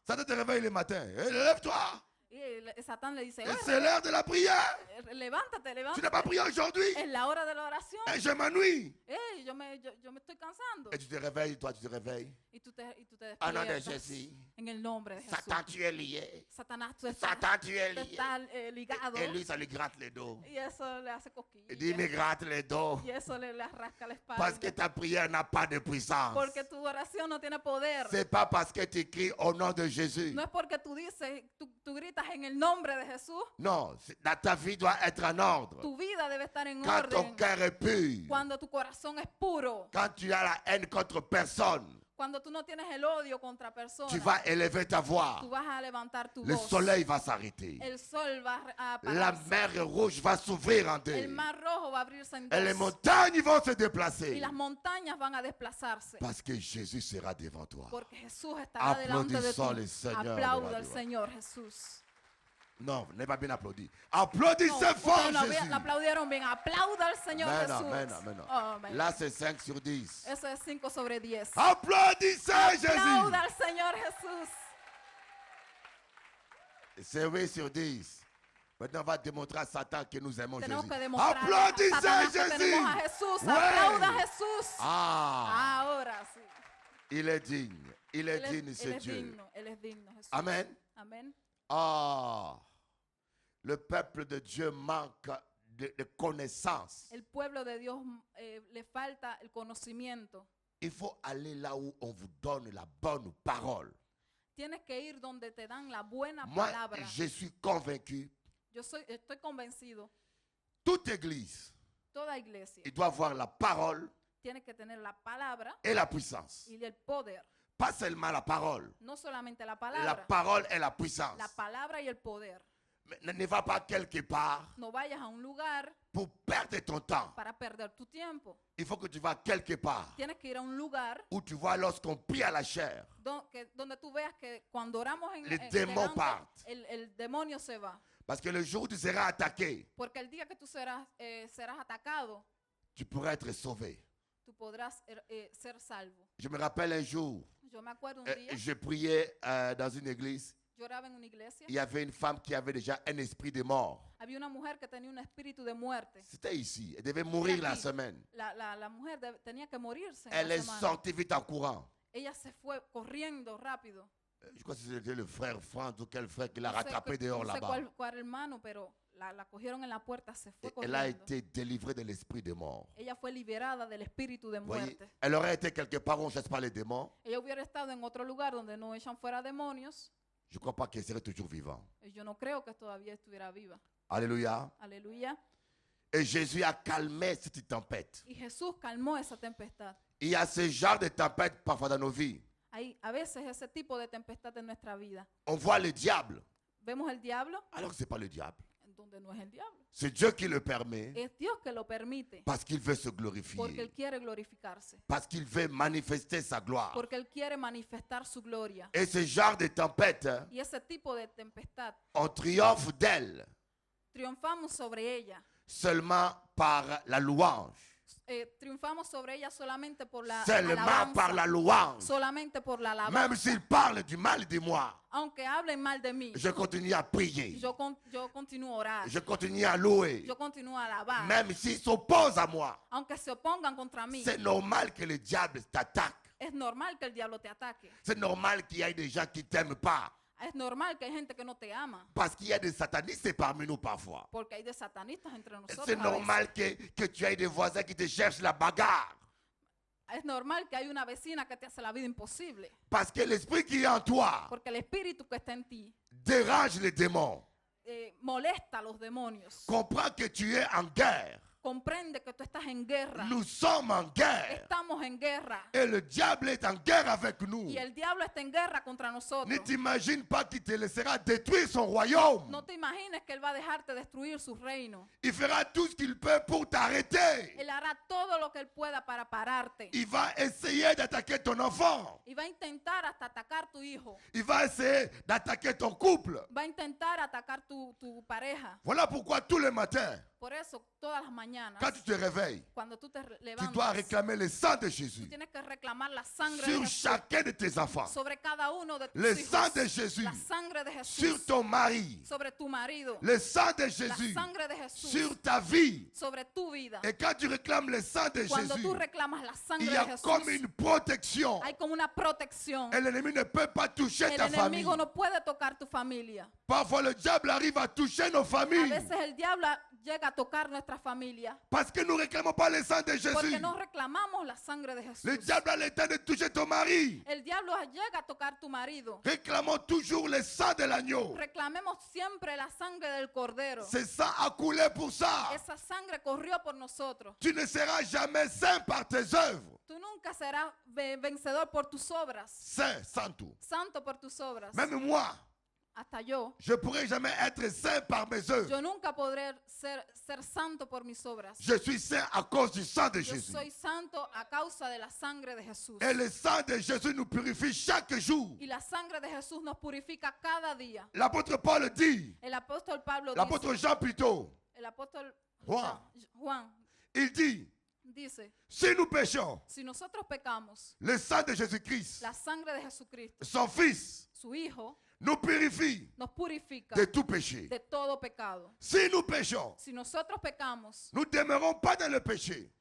Satan te réveille le matin. Lève-toi. Y Satán le dice, C'est l'heure de la prière. levántate, Tu n'as levántate. pas prié aujourd'hui. Es la hora de la oración. Je m'ennuie. Yo me estoy cansando. Et tu te réveilles, toi, tu te réveilles. Y tú te Au nom de despiertas Jésus. en el nombre de Jesús. Satan, tu es lié. Satanás, tú estás, Satan, tu es tú lié. estás, ligado. Et lui, ça lui gratte le dos. Y eso le hace cosquillas. Il dit, me gratte le dos. Y eso le rasca la Parce que espalda. ta prière n'a pas de puissance. Porque tu oración no tiene poder. C'est pas parce que tu cries au nom de Jésus. No es porque tú dices, tú gritas en el nombre de Jesús. Non, ta vie doit être en ordre. Tu vida debe estar en Quand ton orden. cœur est pur, Cuando tu corazón es puro. quand tu as la haine contre personne, Cuando tú no tienes el odio contra personas, tu vas élever ta voix. tú vas a levantar tu Le voz. soleil va s'arrêter. El sol va a La apagarse. mer rouge va s'ouvrir en El deux. mar rojo va a abrirse en Et les dos. montagnes vont se Y déplacer. las montañas van a desplazarse. Parce que Jésus sera devant toi. Porque Jesús estará delante de Applaudissons ti. le Seigneur Aplauda devant al toi. Señor Jesús. Non, vous n'avez pas bien applaudi. No, Applaudissez fort ustedes no Jésus. lo aplaudieron bien. Aplauda al Señor Mais non, Jesús. mais non, mais non. Oh, my Là, God. c'est 5 sur 10. Eso es 5 sobre 10. Applaudissez Jésus. Aplauda al Señor Jesús. C'est 8 sur 10. Maintenant, on va démontrer à Satan que nous aimons Tenemos Jésus. que demostrar a Applaudissez Satanás que Jésus. tenemos a Jesús. Ouais. Aplauda a Jesús. Ah, Ahora sí. il est digne. Il est Él digne, es, c'est él es Dieu. digno. Él es digno, Jesús. Amen. Amén. Ah, le peuple de Dieu manque de connaissances. El pueblo de Dios le falta el conocimiento. Il faut aller là où on vous donne la bonne parole. Tienes que ir donde te dan la buena Moi, palabra. je suis convaincu, Estoy convencido, toute église, toda iglesia il doit avoir la parole tiene que tener la palabra et la puissance. y el poder. Pas seulement la parole. No solamente la La palabra, parole et la puissance. la palabra y el poder. Mais ne va pas quelque part No vayas a un lugar pour perdre ton temps. para perder tu tiempo. Il faut que tu vas quelque part Tienes que ir a un lugar où tu vois lorsqu'on prie à la chair, donde tú veas que cuando oramos Les démons partent. el demonio se va. parce que le jour où tu seras attaqué, Porque el día que tú serás atacado, tu pourras être sauvé. tú podrás ser salvo. Je me rappelle un jour, Yo me acuerdo un día, je priais dans une église. yo oraba en una iglesia, Il y avait une femme qui avait déjà un esprit de mort. había una mujer que tenía un espíritu de muerte. C'était ici. Elle devait mourir la aquí. semaine. La mujer tenía que morirse en Elle la est semana. sortie vite en courant. Ella se fue corriendo rápido. Je crois que c'était le frère Franz ou quel frère qui l'a No sé rattrapé cu- dehors no sé là-bas. cuál hermano, pero la cogieron en la puerta, se fue Et elle a corriendo. été délivrée de l'esprit de mort. Ella fue liberada del espíritu de Vous voyez, muerte. elle aurait été quelque part où on ne chasse pas les démons. Ella hubiera estado en otro lugar donde no echan fuera demonios. Je ne crois pas qu'elle serait toujours vivante. Y yo no creo que todavía estuviera viva. Alléluia. Aleluya. Et Jésus a calmé cette tempête. Y Jesús calmó esa tempestad. Il y a ce genre de tempête parfois dans nos vies. Hay a veces ese tipo de tempestad en nuestra vida. On voit le diable, Vemos el diablo alors que ce n'est pas le diable. en donde no es el diablo. C'est Dieu qui le permet Es Dios que lo permite parce qu'il veut se porque glorifier. Él quiere glorificarse. Parce qu'il veut manifester sa gloire. Porque Él quiere manifestar su gloria. Et ce genre de tempête, Y ese tipo de tempestad on triomphe d'elle triunfamos sobre ella. seulement par la louange. Triunfamos sobre ella solamente por la Seulement alabanza. par la louange. Solamente por la Même alabanza. s'il parle du mal de moi, Aunque hablen mal de mí, je continue à prier. yo continúo a orar. Je continue à louer. Yo continúo a alabar. Même s'il s'oppose à moi, Aunque se opongan contra mí, c'est normal que le diable t'attaque. es normal que el diablo te ataque. C'est normal qu'il y ait des gens qui ne t'aiment pas. Es normal que hay gente que no te ama. Parce qu'il y a des satanistes parmi nous parfois. Porque hay de satanistas entre nosotros. C'est a veces. normal que tu aies des voisins qui te cherchent la bagarre. Es normal que hay una vecina que te hace la vida imposible. Parce que l'esprit qui est en toi Porque el espíritu que está en ti dérange les démons. molesta a los demonios. Comprends que tu es en guerre. Comprende que tú estás en guerra. Nous sommes en guerre. Estamos en guerra. Et le diable est en guerre avec nous. Y el diablo está en guerra contra nosotros. Ne t'imagine pas qu'il te laissera détruire son royaume. No te imagines que él va a dejarte destruir su reino. Il fera tout ce qu'il peut pour t'arrêter. Él hará todo lo que él pueda para pararte. Il va essayer d'attaquer ton enfant. Y va a intentar hasta atacar tu hijo. Il va essayer d'attaquer ton couple. Va a intentar atacar tu pareja. Voilà pourquoi tous les matins, Por eso, todas las mañanas, quand tu te réveilles, cuando tú te tu dois levantas, réclamer le sang de tú Jésus tienes que reclamar la sangre de sur Jesús chacun de tes enfants. sobre cada uno de tus Le hijos. sang de Jésus La sangre de Jesús sur ton mari. sobre tu marido. Le sang de La Jésus sangre de Jesús sur ta vie. sobre tu vida. Et quand tu réclames le sang de Cuando Jésus, tú reclamas la sangre il y de a Jesús, comme une protection. hay como una protección. Et l'ennemi ne peut pas toucher El ta famille. enemigo no puede tocar tu familia. Parfois, le diable arrive à toucher nos A familles. veces el diablo llega a tocar nuestra familia. Parce que nous ne réclamons pas le sang de Jésus. Porque no reclamamos la sangre de Jesús. Le diable a le temps de toucher ton mari. El diablo llega a tocar tu marido. Réclamons toujours le sang de l'agneau. Reclamemos siempre la sangre del cordero. Ce sang a coulé pour ça. Esa sangre corrió por nosotros. Tu ne seras jamais saint par tes œuvres. Tú nunca serás vencedor por tus obras. Saint, sans tout. Santo por tus obras. Même moi, Hasta yo. je ne pourrai jamais être saint par mes œuvres. Yo nunca podré ser santo por mis obras. Je suis saint à cause du sang de Yo Jésus. soy santo a causa de la sangre de Jesús. Et le sang de Jésus nous purifie chaque jour. Y la sangre de Jesús nos purifica cada día. L'apôtre Paul dit, El apóstol Pablo l'apôtre dice, Jean plutôt, el apóstol Juan. Juan il dit, dice, si nous péchons, si nosotros pecamos, le sang de Jésus-Christ, la sangre de Jesucristo, son Fils, su Hijo, nous purifie nos purifica de tout péché. de todo pecado. Si nous péchons, Si nosotros pecamos nous ne demeurons pas dans le péché.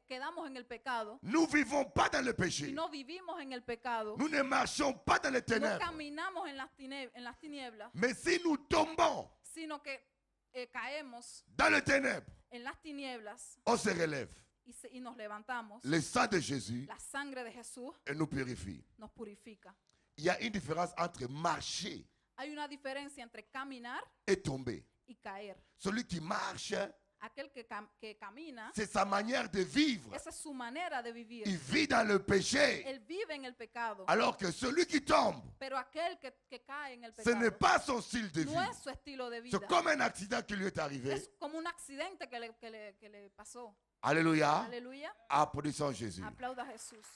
quedamos en el pecado, Nous ne vivons pas dans le y péché. no vivimos en el pecado, Nous ne marchons pas dans les no ténèbres. caminamos en las tinieblas, Mais si nous tombons sino que caemos dans les ténèbres, en las tinieblas on se relève. y nos levantamos. Le sang de Jésus La sangre de Jesús nous purifie. nos purifica. Il y a une différence entre marcher Hay una diferencia entre caminar et tomber. y caer. Celui qui marche, Aquel que camina, c'est sa manière de vivre. esa es su manera de vivir. Il vit dans le péché. Él vive en el pecado. Alors que celui qui tombe, Pero aquel que cae en el ce n'est pecado pas son style de vie. no es su estilo de vida. C'est comme un accident qui lui est arrivé. Es como un accidente que le pasó. Alléluia. Aleluya. Applaudissons Jésus. Aplauda a Jesús.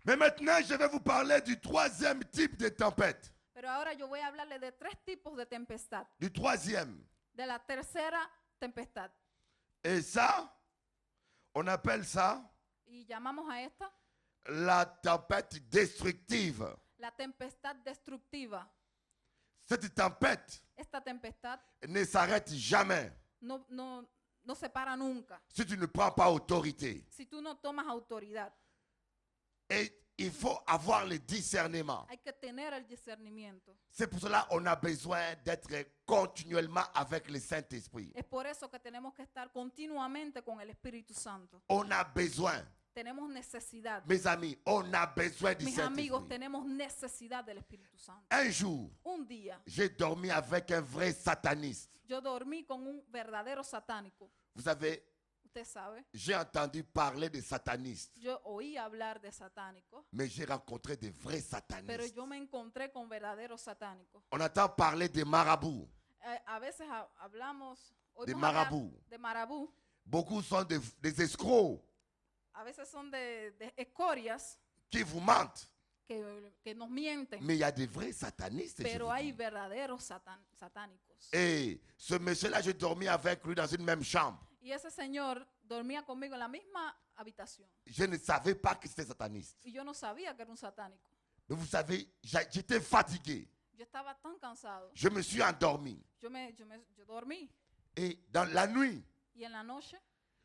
Mais maintenant, je vais vous parler du troisième type de tempête. Pero ahora yo voy a hablarle de tres tipos de tempestad. Du troisième. De la tercera tempestad. Et ça, on appelle ça Y llamamos a esta la tempête destructive. la tempestad destructiva. Cette tempête Esta tempestad ne s'arrête jamais no se para nunca si tu ne prends pas autorité. si tú no tomas autoridad. Et il faut avoir le discernement. Hay que tener el discernimiento. C'est pour cela qu'on a besoin d'être continuellement avec le Saint-Esprit. Es por eso que tenemos que estar continuamente con el Espíritu Santo. On a besoin, Tenemos necesidad. mes amis, on a besoin du Mis amigos, Saint-Esprit. tenemos necesidad del Espíritu Santo. Un jour, Un día j'ai dormi avec un vrai sataniste. yo dormí con un verdadero satánico. Vous savez, Usted sabe, j'ai entendu parler de satanistes, yo oí hablar de satánicos, mais j'ai rencontré des vrais pero satanistes. yo me encontré con verdaderos satánicos. On entend parler des marabouts. A veces hablamos De oímos hablar marabú. de marabú. Beaucoup sont des escrocs A veces son de escorias qui vous mentent. que nos mienten, Mais il y a des vrais satanistes. je pero vous hay dis. verdaderos satánicos. Et ce monsieur-là, j'ai dormi avec lui dans une même chambre. Y ese señor dormía conmigo en la misma habitación. Je ne savais pas que c'était sataniste. Y yo no sabía que era un satánico. Mais vous savez, j'étais fatigué. Yo estaba tan cansado. Je me suis endormi. Yo dormí. Et dans la nuit, Y en la noche,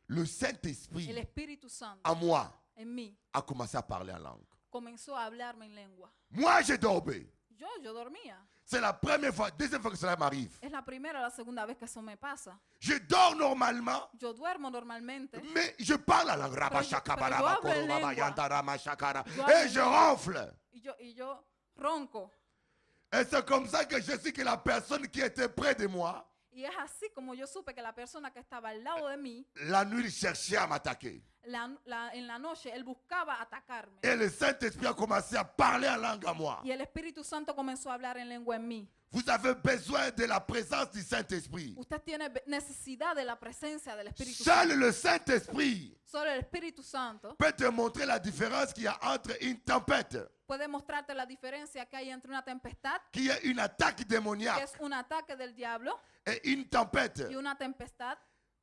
le el Saint-Esprit Espíritu Santo en moi en mí a commencé à parler en langue. comenzó a hablarme en lengua. Moi, j'ai dormi. Yo dormía. C'est la première fois, deuxième fois que cela m'arrive. Es la primera o la segunda vez que eso me pasa. Je dors normalement, Yo duermo normalmente. mais je parle en langue. Pero yo hablo en lengua. Yo hablo Et en je lengua. ronfle. Y yo ronco. Et c'est comme ça que je sais que la personne qui était près de moi, Y es así como yo supe que la persona que estaba al lado de mí, la nuit, il cherchait à m'attaquer. en la noche, él buscaba atacarme. Et le Saint-Esprit a commencé à parler en langue à moi. Y el Espíritu Santo comenzó a hablar en lengua en mí. Vous avez besoin de la présence du Saint-Esprit. Usted tiene necesidad de la presencia del Espíritu Seul Santo. le Saint-Esprit Solo el Espíritu Santo peut te montrer la différence qu'il y a entre une tempête, puede mostrarte la diferencia que hay entre una tempestad, qui est une attaque que démoniaque, es un ataque del diablo, et une tempête y una tempestad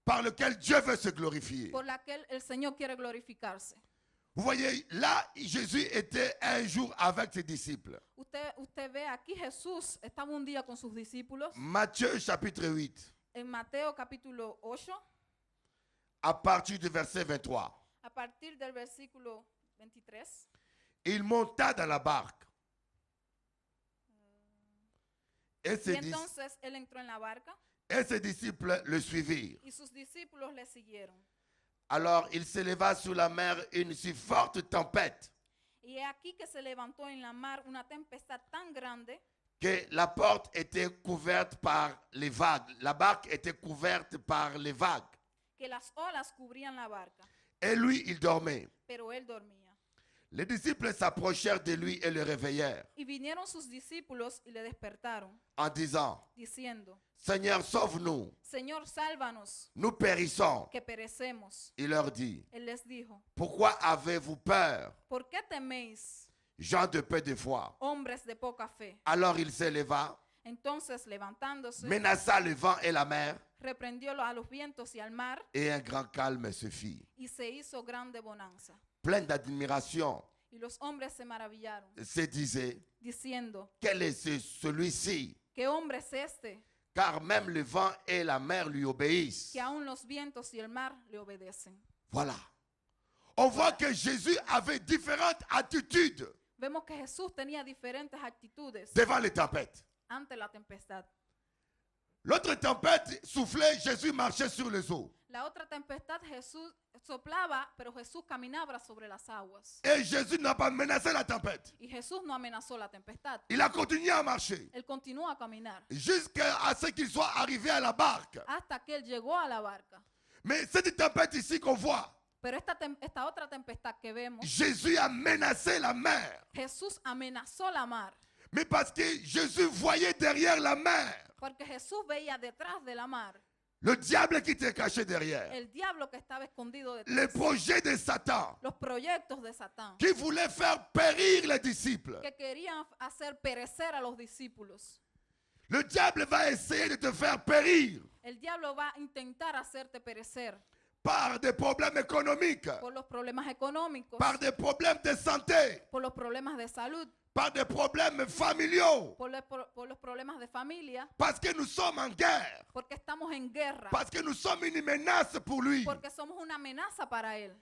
par laquelle Dieu veut se glorifier. por la que el Señor quiere glorificarse. Vous voyez, là, Jésus était un jour avec ses disciples. Usted ve aquí Jesús estaba un día con sus discípulos Matthieu chapitre 8, en Mateo capítulo 8, à partir du verset 23. a partir del versículo 23. Il monta dans la barque Et Y ses, dis- entonces él entró en la barca et ses disciples le suivirent. y sus discípulos le siguieron. Alors il s'éleva sur la mer une si forte tempête Y he aquí que se levantó en la mar una tempestad tan grande que la porte était couverte par les vagues. La barque était couverte par les vagues. que las olas cubrían la barca, Et lui, il dormait. pero él dormía. Les disciples s'approchèrent de lui et le réveillèrent Y vinieron sus discípulos y le despertaron, en disant, diciendo, Seigneur, sauve-nous, Señor, sálvanos, nous périssons. que perecemos. Il leur dit, Él les dijo, pourquoi avez-vous peur, ¿por qué teméis, gens de peu de foi? hombres de poca fe? Alors il s'éleva, Entonces, levantándose, menaça le vent et la mer, reprendió a los vientos y al mar, et un grand calme se fit. y se hizo grande bonanza. Plein d'admiration, Y los hombres se maravillaron, se disait, diciendo, quel est celui-ci? ¿qué hombre es este? Car même le vent et la mer lui obéissent. Que aún los vientos y el mar le obedecen. Voilà. On voit que Jésus avait différentes attitudes Vemos que Jesús tenía diferentes actitudes devant les tempêtes. ante la tempestad. L'autre tempête soufflait, Jésus marchait sur les eaux. La otra tempestad Jesús soplaba, pero Jesús caminaba sobre las aguas. Et Jésus n'a pas menacé la tempête. Y Jesús no amenazó la tempestad. Il a continué à marcher Él continuó a caminar jusqu'à ce qu'il soit arrivé à la barque. hasta que él llegó a la barca. Mais cette tempête ici qu'on voit, Pero esta otra tempestad que vemos, Jésus a menacé la mer. Jesús amenazó la mar. Mais parce que Jésus voyait derrière la mer Porque Jesús veía detrás de la mar le diable qui était caché derrière, el diablo que estaba escondido les detrás. projets de Satan Los proyectos de Satán qui voulaient faire périr les disciples. que querían hacer perecer a los discípulos. Le diable va essayer de te faire périr El diablo va a intentar hacerte perecer par des problèmes économiques, por los problemas económicos, par des problèmes de santé, por los problemas de salud, par des problèmes familiaux, por los problemas de familia, parce que nous sommes en guerre, porque estamos en guerra, parce que nous sommes une menace pour lui. porque somos una amenaza para él.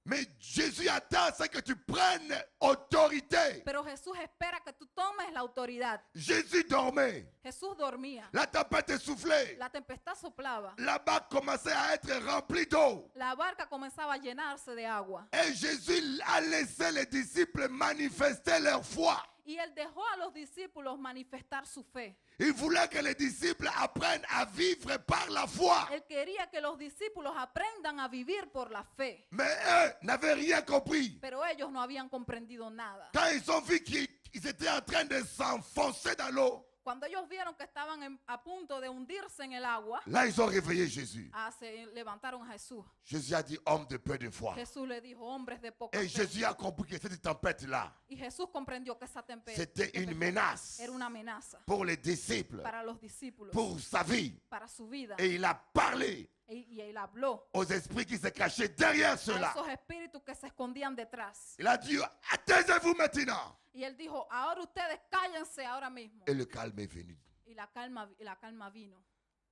Mais Jésus attend c'est que tu prennes autorité. Pero Jesús espera que tú tomes la autoridad. Jésus dormait, Jesús dormía, la tempête soufflait, la tempestad soplaba, la barque commençait à être remplie d'eau. la barca comenzaba a llenarse de agua. Et Jésus a laissé les disciples manifester leur foi. Y él dejó a los discípulos manifestar su fe. Il voulait que les disciples apprennent à vivre par la foi. Él quería que los discípulos aprendan a vivir por la fe. Mais eux n'avaient rien compris. Pero ellos no habían comprendido nada. Quand ils ont vu qu'ils étaient en train de s'enfoncer dans l'eau, Cuando ellos vieron que estaban a punto de hundirse en el agua, là ils ont réveillé Jésus. se levantaron a Jesús. Jésus a dit, homme de peu de foi. Jesús le dijo, hombres de poca Et fe. Jésus a compris que cette tempête-là, Y Jesús comprendió que esa c'était une menace era una amenaza pour les disciples, para los discípulos, pour sa vie. para su vida. Et il a parlé Y él habló aux esprits qui se cachaient derrière a cela. esos espíritus que se escondían detrás. Il a dit, taisez-vous maintenant. Y él dijo, ahora ustedes cállense ahora mismo. Et le calme est venu. Y la calma vino.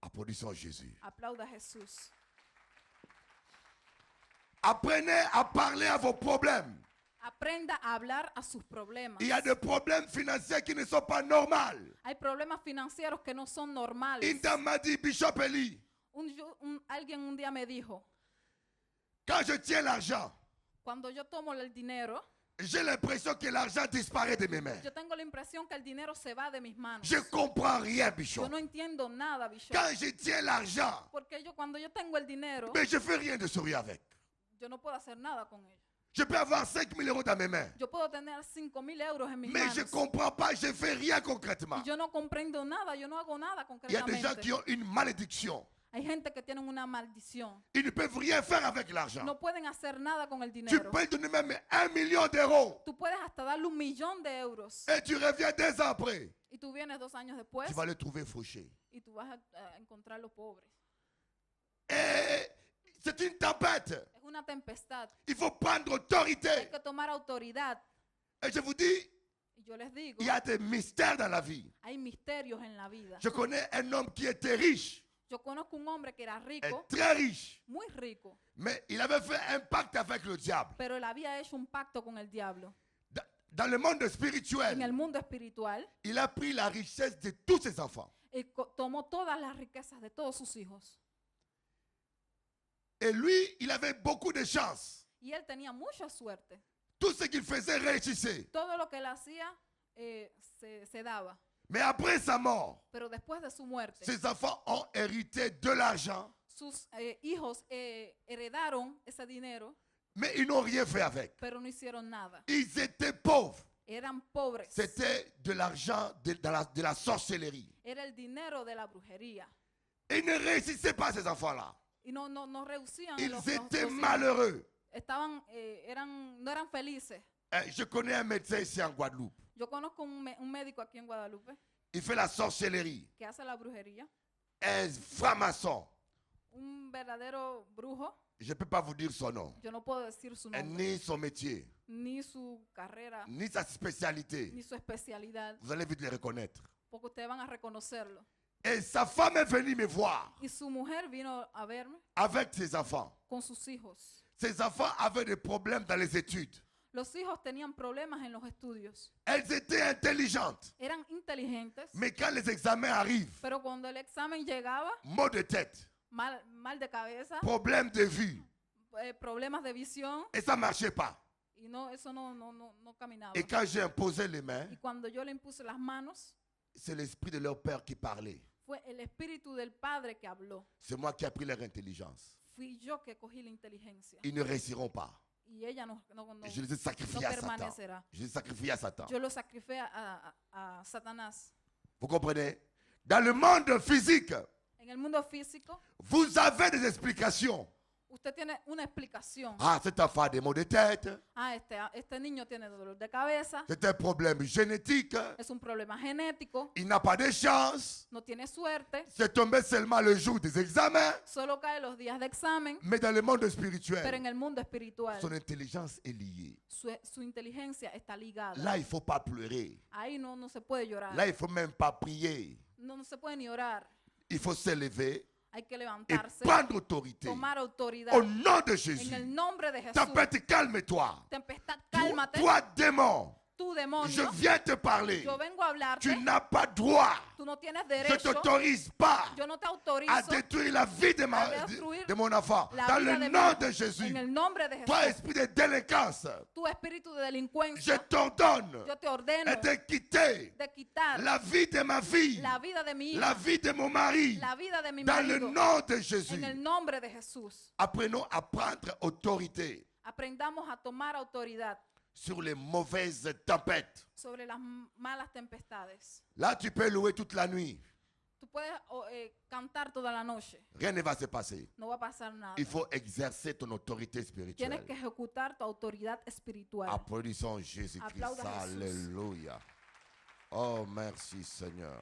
Applaudissons Jésus. Aplauda a Jesús. Apprenez à parler à vos problèmes. Aprenda a hablar a sus problemas. Il y a des problèmes financiers qui ne sont pas normaux. Hay problemas financieros que no son normales. Une dame m'a dit, Bishop Eli, Alguien un día me dijo, quand je tiens l'argent, cuando yo tomo el dinero, j'ai l'impression que l'argent disparaît de mes mains. yo tengo la impresión que el dinero se va de mis manos. Je comprends rien, Yo Bishop. no entiendo nada, Bishop. Quand je tiens l'argent, Porque cuando yo tengo el dinero, mais je fais rien de sérieux avec. yo no puedo hacer nada con ello. Je peux avoir 5 000 euros dans mes mains. Yo puedo tener 5,000 euros en mis Mais je ne manos. comprends pas, je ne fais rien concrètement. Y yo no comprendo nada, yo no hago nada Il y a des gens concretamente. qui ont une malédiction. Hay gente que tienen una maldición. Ils ne peuvent rien faire avec l'argent. No pueden hacer nada con el Tu dinero. peux donner même 1 million d'euros. Tú puedes hasta darle 1,000,000 de euros. Et tu reviens 2 ans après. Y tú vienes 2 años después Tu vas le trouver fauché. y tú vas a encontrarlo pobre. Et c'est une tempête. Es una tempestad. Il faut prendre Hay autorité. que tomar autoridad. Et je vous dis, Y yo les digo, il y a des mystères dans la vie. hay misterios en la vida. Je connais un homme qui était riche, Yo conozco un hombre que era et rico, très riche, muy rico, mais il avait fait un pacte avec le diable. pero él había hecho un pacto con el diablo. dans le monde en el spirituel, mundo espiritual, il a pris la richesse de tous ses enfants. él tomó todas las riquezas de todos sus hijos. Et lui, il avait beaucoup de chance. Y él tenía mucha suerte. Tout ce qu'il faisait réussissait. Todo lo que él hacía se daba. Mais après sa mort, Pero después de su muerte, ses enfants ont hérité de l'argent, sus hijos heredaron ese dinero, mais ils n'ont rien fait avec. pero no hicieron nada. Ils étaient pauvres. Eran pobres. C'était de l'argent de la sorcellerie. Era el dinero de la brujería. Et ils ne réussissaient pas, ces enfants-là. Y no reducían Ils los étaient hijos. malheureux. No eran felices. Je connais un médecin ici en Guadeloupe. Yo conozco un médico aquí en Guadalupe Il fait la sorcellerie. que hace la brujería. Un franc-maçon. Un verdadero brujo. Je ne peux pas vous dire son nom. Yo no puedo decir su nombre, Ni son métier. ni su carrera, Ni sa spécialité. ni su especialidad, Vous allez vite le reconnaître. porque ustedes van a reconocerlo. Et sa femme est venue me voir Y su mujer vino a verme avec ses enfants. con sus hijos. Ses enfants avaient des problèmes dans les études. Los hijos tenían problemas en los estudios. Elles étaient intelligentes. Eran inteligentes, Mais quand les examens arrivent, pero cuando el examen llegaba, maux de tête, mal de cabeza, problème de vue. problemas de visión, Et ça ne marchait pas. y eso no caminaba. Et quand j'ai imposé les mains, Y cuando yo le impuse las manos, c'est l'esprit de leur père qui parlait. fue el espíritu del Padre que habló. C'est moi qui ai pris leur intelligence. Fui yo que cogí la inteligencia. Ils ne réussiront pas. Y ella no Je les ai sacrifiés no à Satan. permanecerá. Je les ai sacrifiés à Satan. Yo lo sacrifiqué a Satanás. Vous comprenez? Dans le monde physique, En el mundo físico, vous avez des explications. usted tiene una explicación. Ah, cet enfant a des maux de tête. Ah, este niño tiene dolor de cabeza, C'est un problème génétique. es un problema genético, Il n'a pas de chance. no tiene suerte, C'est tombé seulement le jour des examens. solo cae los días de examen, Mais dans le monde pero spirituel, en el mundo espiritual son intelligence est liée. su inteligencia está ligada. Là, il ne faut pas pleurer. Ahí no se puede llorar, Là, il ne faut même pas prier. no se puede ni orar. Il faut s'élever Hay que et levantarse, prendre autorité. tomar autoridad Au nom de en Jésus. el nombre de Jesús. Tempête, calme-toi. Tempestad, Toi, cálmate, toi, démon, tú je demonio, viens te parler. yo vengo a hablarte, Tu n'as pas droit. tú no tienes Je ne derecho, t'autorise pas yo no te à autorizo détruire la vie de mon enfant. la Dans vida le de nom mi de hijo. Jésus. En el nombre de Toi, Jesús, esprit de délinquance, tu espíritu de je delincuencia, t'ordonne yo te ordeno de quitter de quitar la vie de ma fille, la vida de mi la hija, vie de mon mari. la vida de mi Dans le marido, nom de Jésus. en el nombre de Jesús. Apprenons à prendre autorité Aprendamos a tomar autoridad sur les mauvaises tempêtes. sobre las malas tempestades. Là, tu peux louer toute la nuit. Tú puedes cantar toda la noche, Rien ne va se passer. no va a pasar nada. Il faut exercer ton autorité Tienes spirituelle. que ejecutar tu autoridad espiritual. Applaudissons Jésus-Christ. Aplauda a Jesús. Alléluia. Oh, merci Seigneur.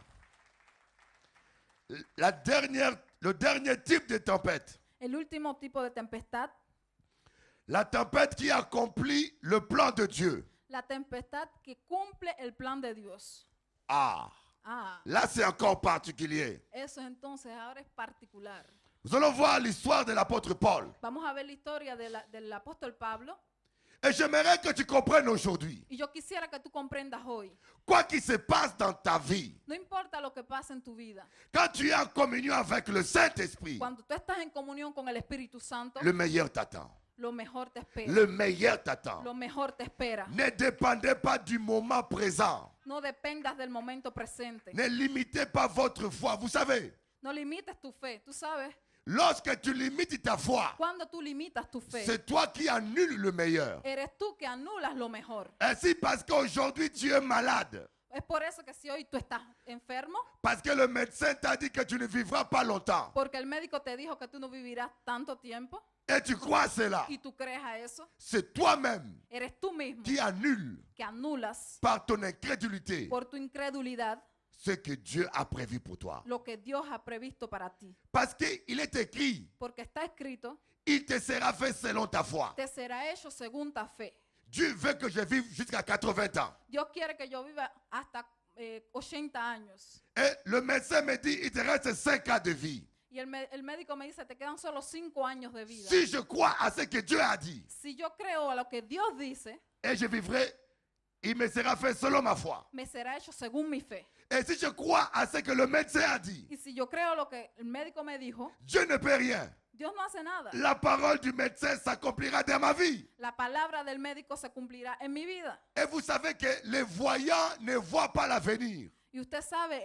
Le dernier type de tempête. El último tipo de tempestad, La tempête qui accomplit le plan de Dieu. la tempestad que cumple el plan de Dios. Ah, Ah, là c'est encore particulier. eso entonces ahora es particular. Nous allons voir l'histoire de l'apôtre Paul. Vamos a ver la historia del apóstol Pablo. Et j'aimerais que tu comprennes aujourd'hui, Y yo quisiera que tú comprendas hoy, quoi qu'il se passe dans ta vie, no importa lo que pase en tu vida, quand tu es en communion avec le Saint-Esprit, cuando tú estás en comunión con el Espíritu Santo, le meilleur t'attend. lo mejor te espera. Le meilleur t'attend. Lo mejor te espera. Ne dépendez pas du moment présent. No dependas del momento presente. Ne limitez pas votre foi. Vous savez, No limites tu fe. Tú sabes, lorsque tu limites ta foi, cuando tú limitas tu fe, c'est toi qui annules le meilleur. eres tú que anulas lo mejor. Ainsi, parce qu'aujourd'hui tu es malade, Es por eso que si hoy tú estás enfermo, parce que le médecin t'a dit que tu ne vivras pas longtemps, porque el médico te dijo que tú no vivirás tanto tiempo et tu crois cela, y tú crees a eso, c'est toi-même eres tú mismo qui annules que anulas par ton incrédulité por tu incredulidad ce que Dieu a prévu pour toi. lo que Dios ha previsto para ti. Parce qu'il est écrit, Porque está escrito, il te sera fait selon ta foi. te será hecho según ta fe. Dieu veut que je vive jusqu'à 80 ans. Dios quiere que yo viva hasta 80 años. Et le médecin me dit, il te reste 5 ans de vie. Y el médico me dice, te quedan solo 5 años de vida. Si je crois à ce que Dieu a dit, Si yo creo a lo que Dios dice et je vivrai il me sera fait selon ma foi. me será hecho según mi fe. Et si je crois à ce que le médecin a dit, Y si yo creo lo que el médico me dijo, Dieu ne peut rien. Dios no hace nada. La parole du médecin s'accomplira dans ma vie. La palabra del médico se cumplirá en mi vida. Et vous savez que les voyants ne voient pas l'avenir. Y usted sabe,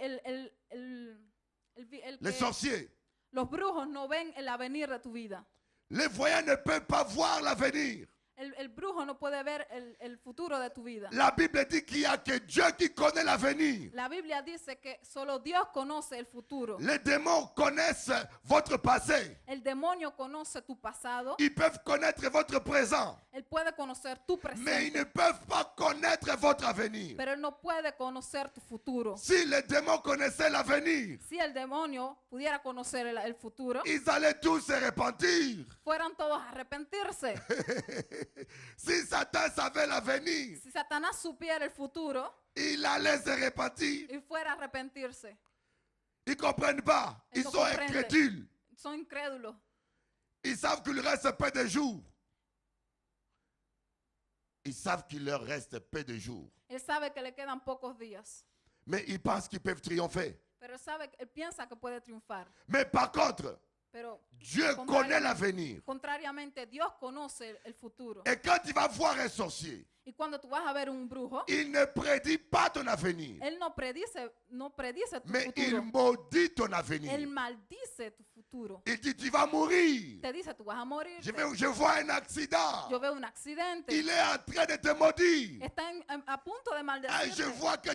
Les sorciers, los brujos no ven el avenir de tu vida. les voyants ne peuvent pas voir l'avenir. El brujo no puede ver el futuro de tu vida. La Bible dit qu'il n'y a que Dieu qui connaît l'avenir. La Biblia dice que solo Dios conoce el futuro. Les démons connaissent votre passé. El demonio conoce tu pasado. Ils peuvent connaître votre présent. Él puede conocer tu Mais ils presente. ne peuvent pas connaître votre avenir. Pero él no puede conocer tu futuro. Si les démons connaissaient l'avenir, Si el demonio pudiera conocer el futuro, ils allaient tous se repentir. fueran todos a arrepentirse. Si Satan savait l'avenir, Si Satanás supiera el futuro il allait se repentir. y fuera a arrepentirse. Ils ne comprennent pas. Ils Ils no sont comprenden. incrédules. Son incrédulos. Ils savent qu'il reste peu de jours. Ils savent qu'il leur reste peu de jours. Él sabe que le quedan pocos días. Mais ils pensent qu'ils peuvent triompher. Pero él piensa que puede triunfar. Mais par contre, Pero Dieu connaît l'avenir. contrariamente, Dios conoce el futuro. Et quand tu vas voir un sorcier, Y cuando tú vas a ver un brujo, il ne prédit pas ton avenir, él no predice tu mais il futuro. maudit ton Él avenir. maldice tu futuro. Il dit, tu vas mourir. Te dice, tú vas a morir. Je vois un accident. Yo veo un accidente. Il est en train de te maudire. Está a punto de Et je maldecirte. vois que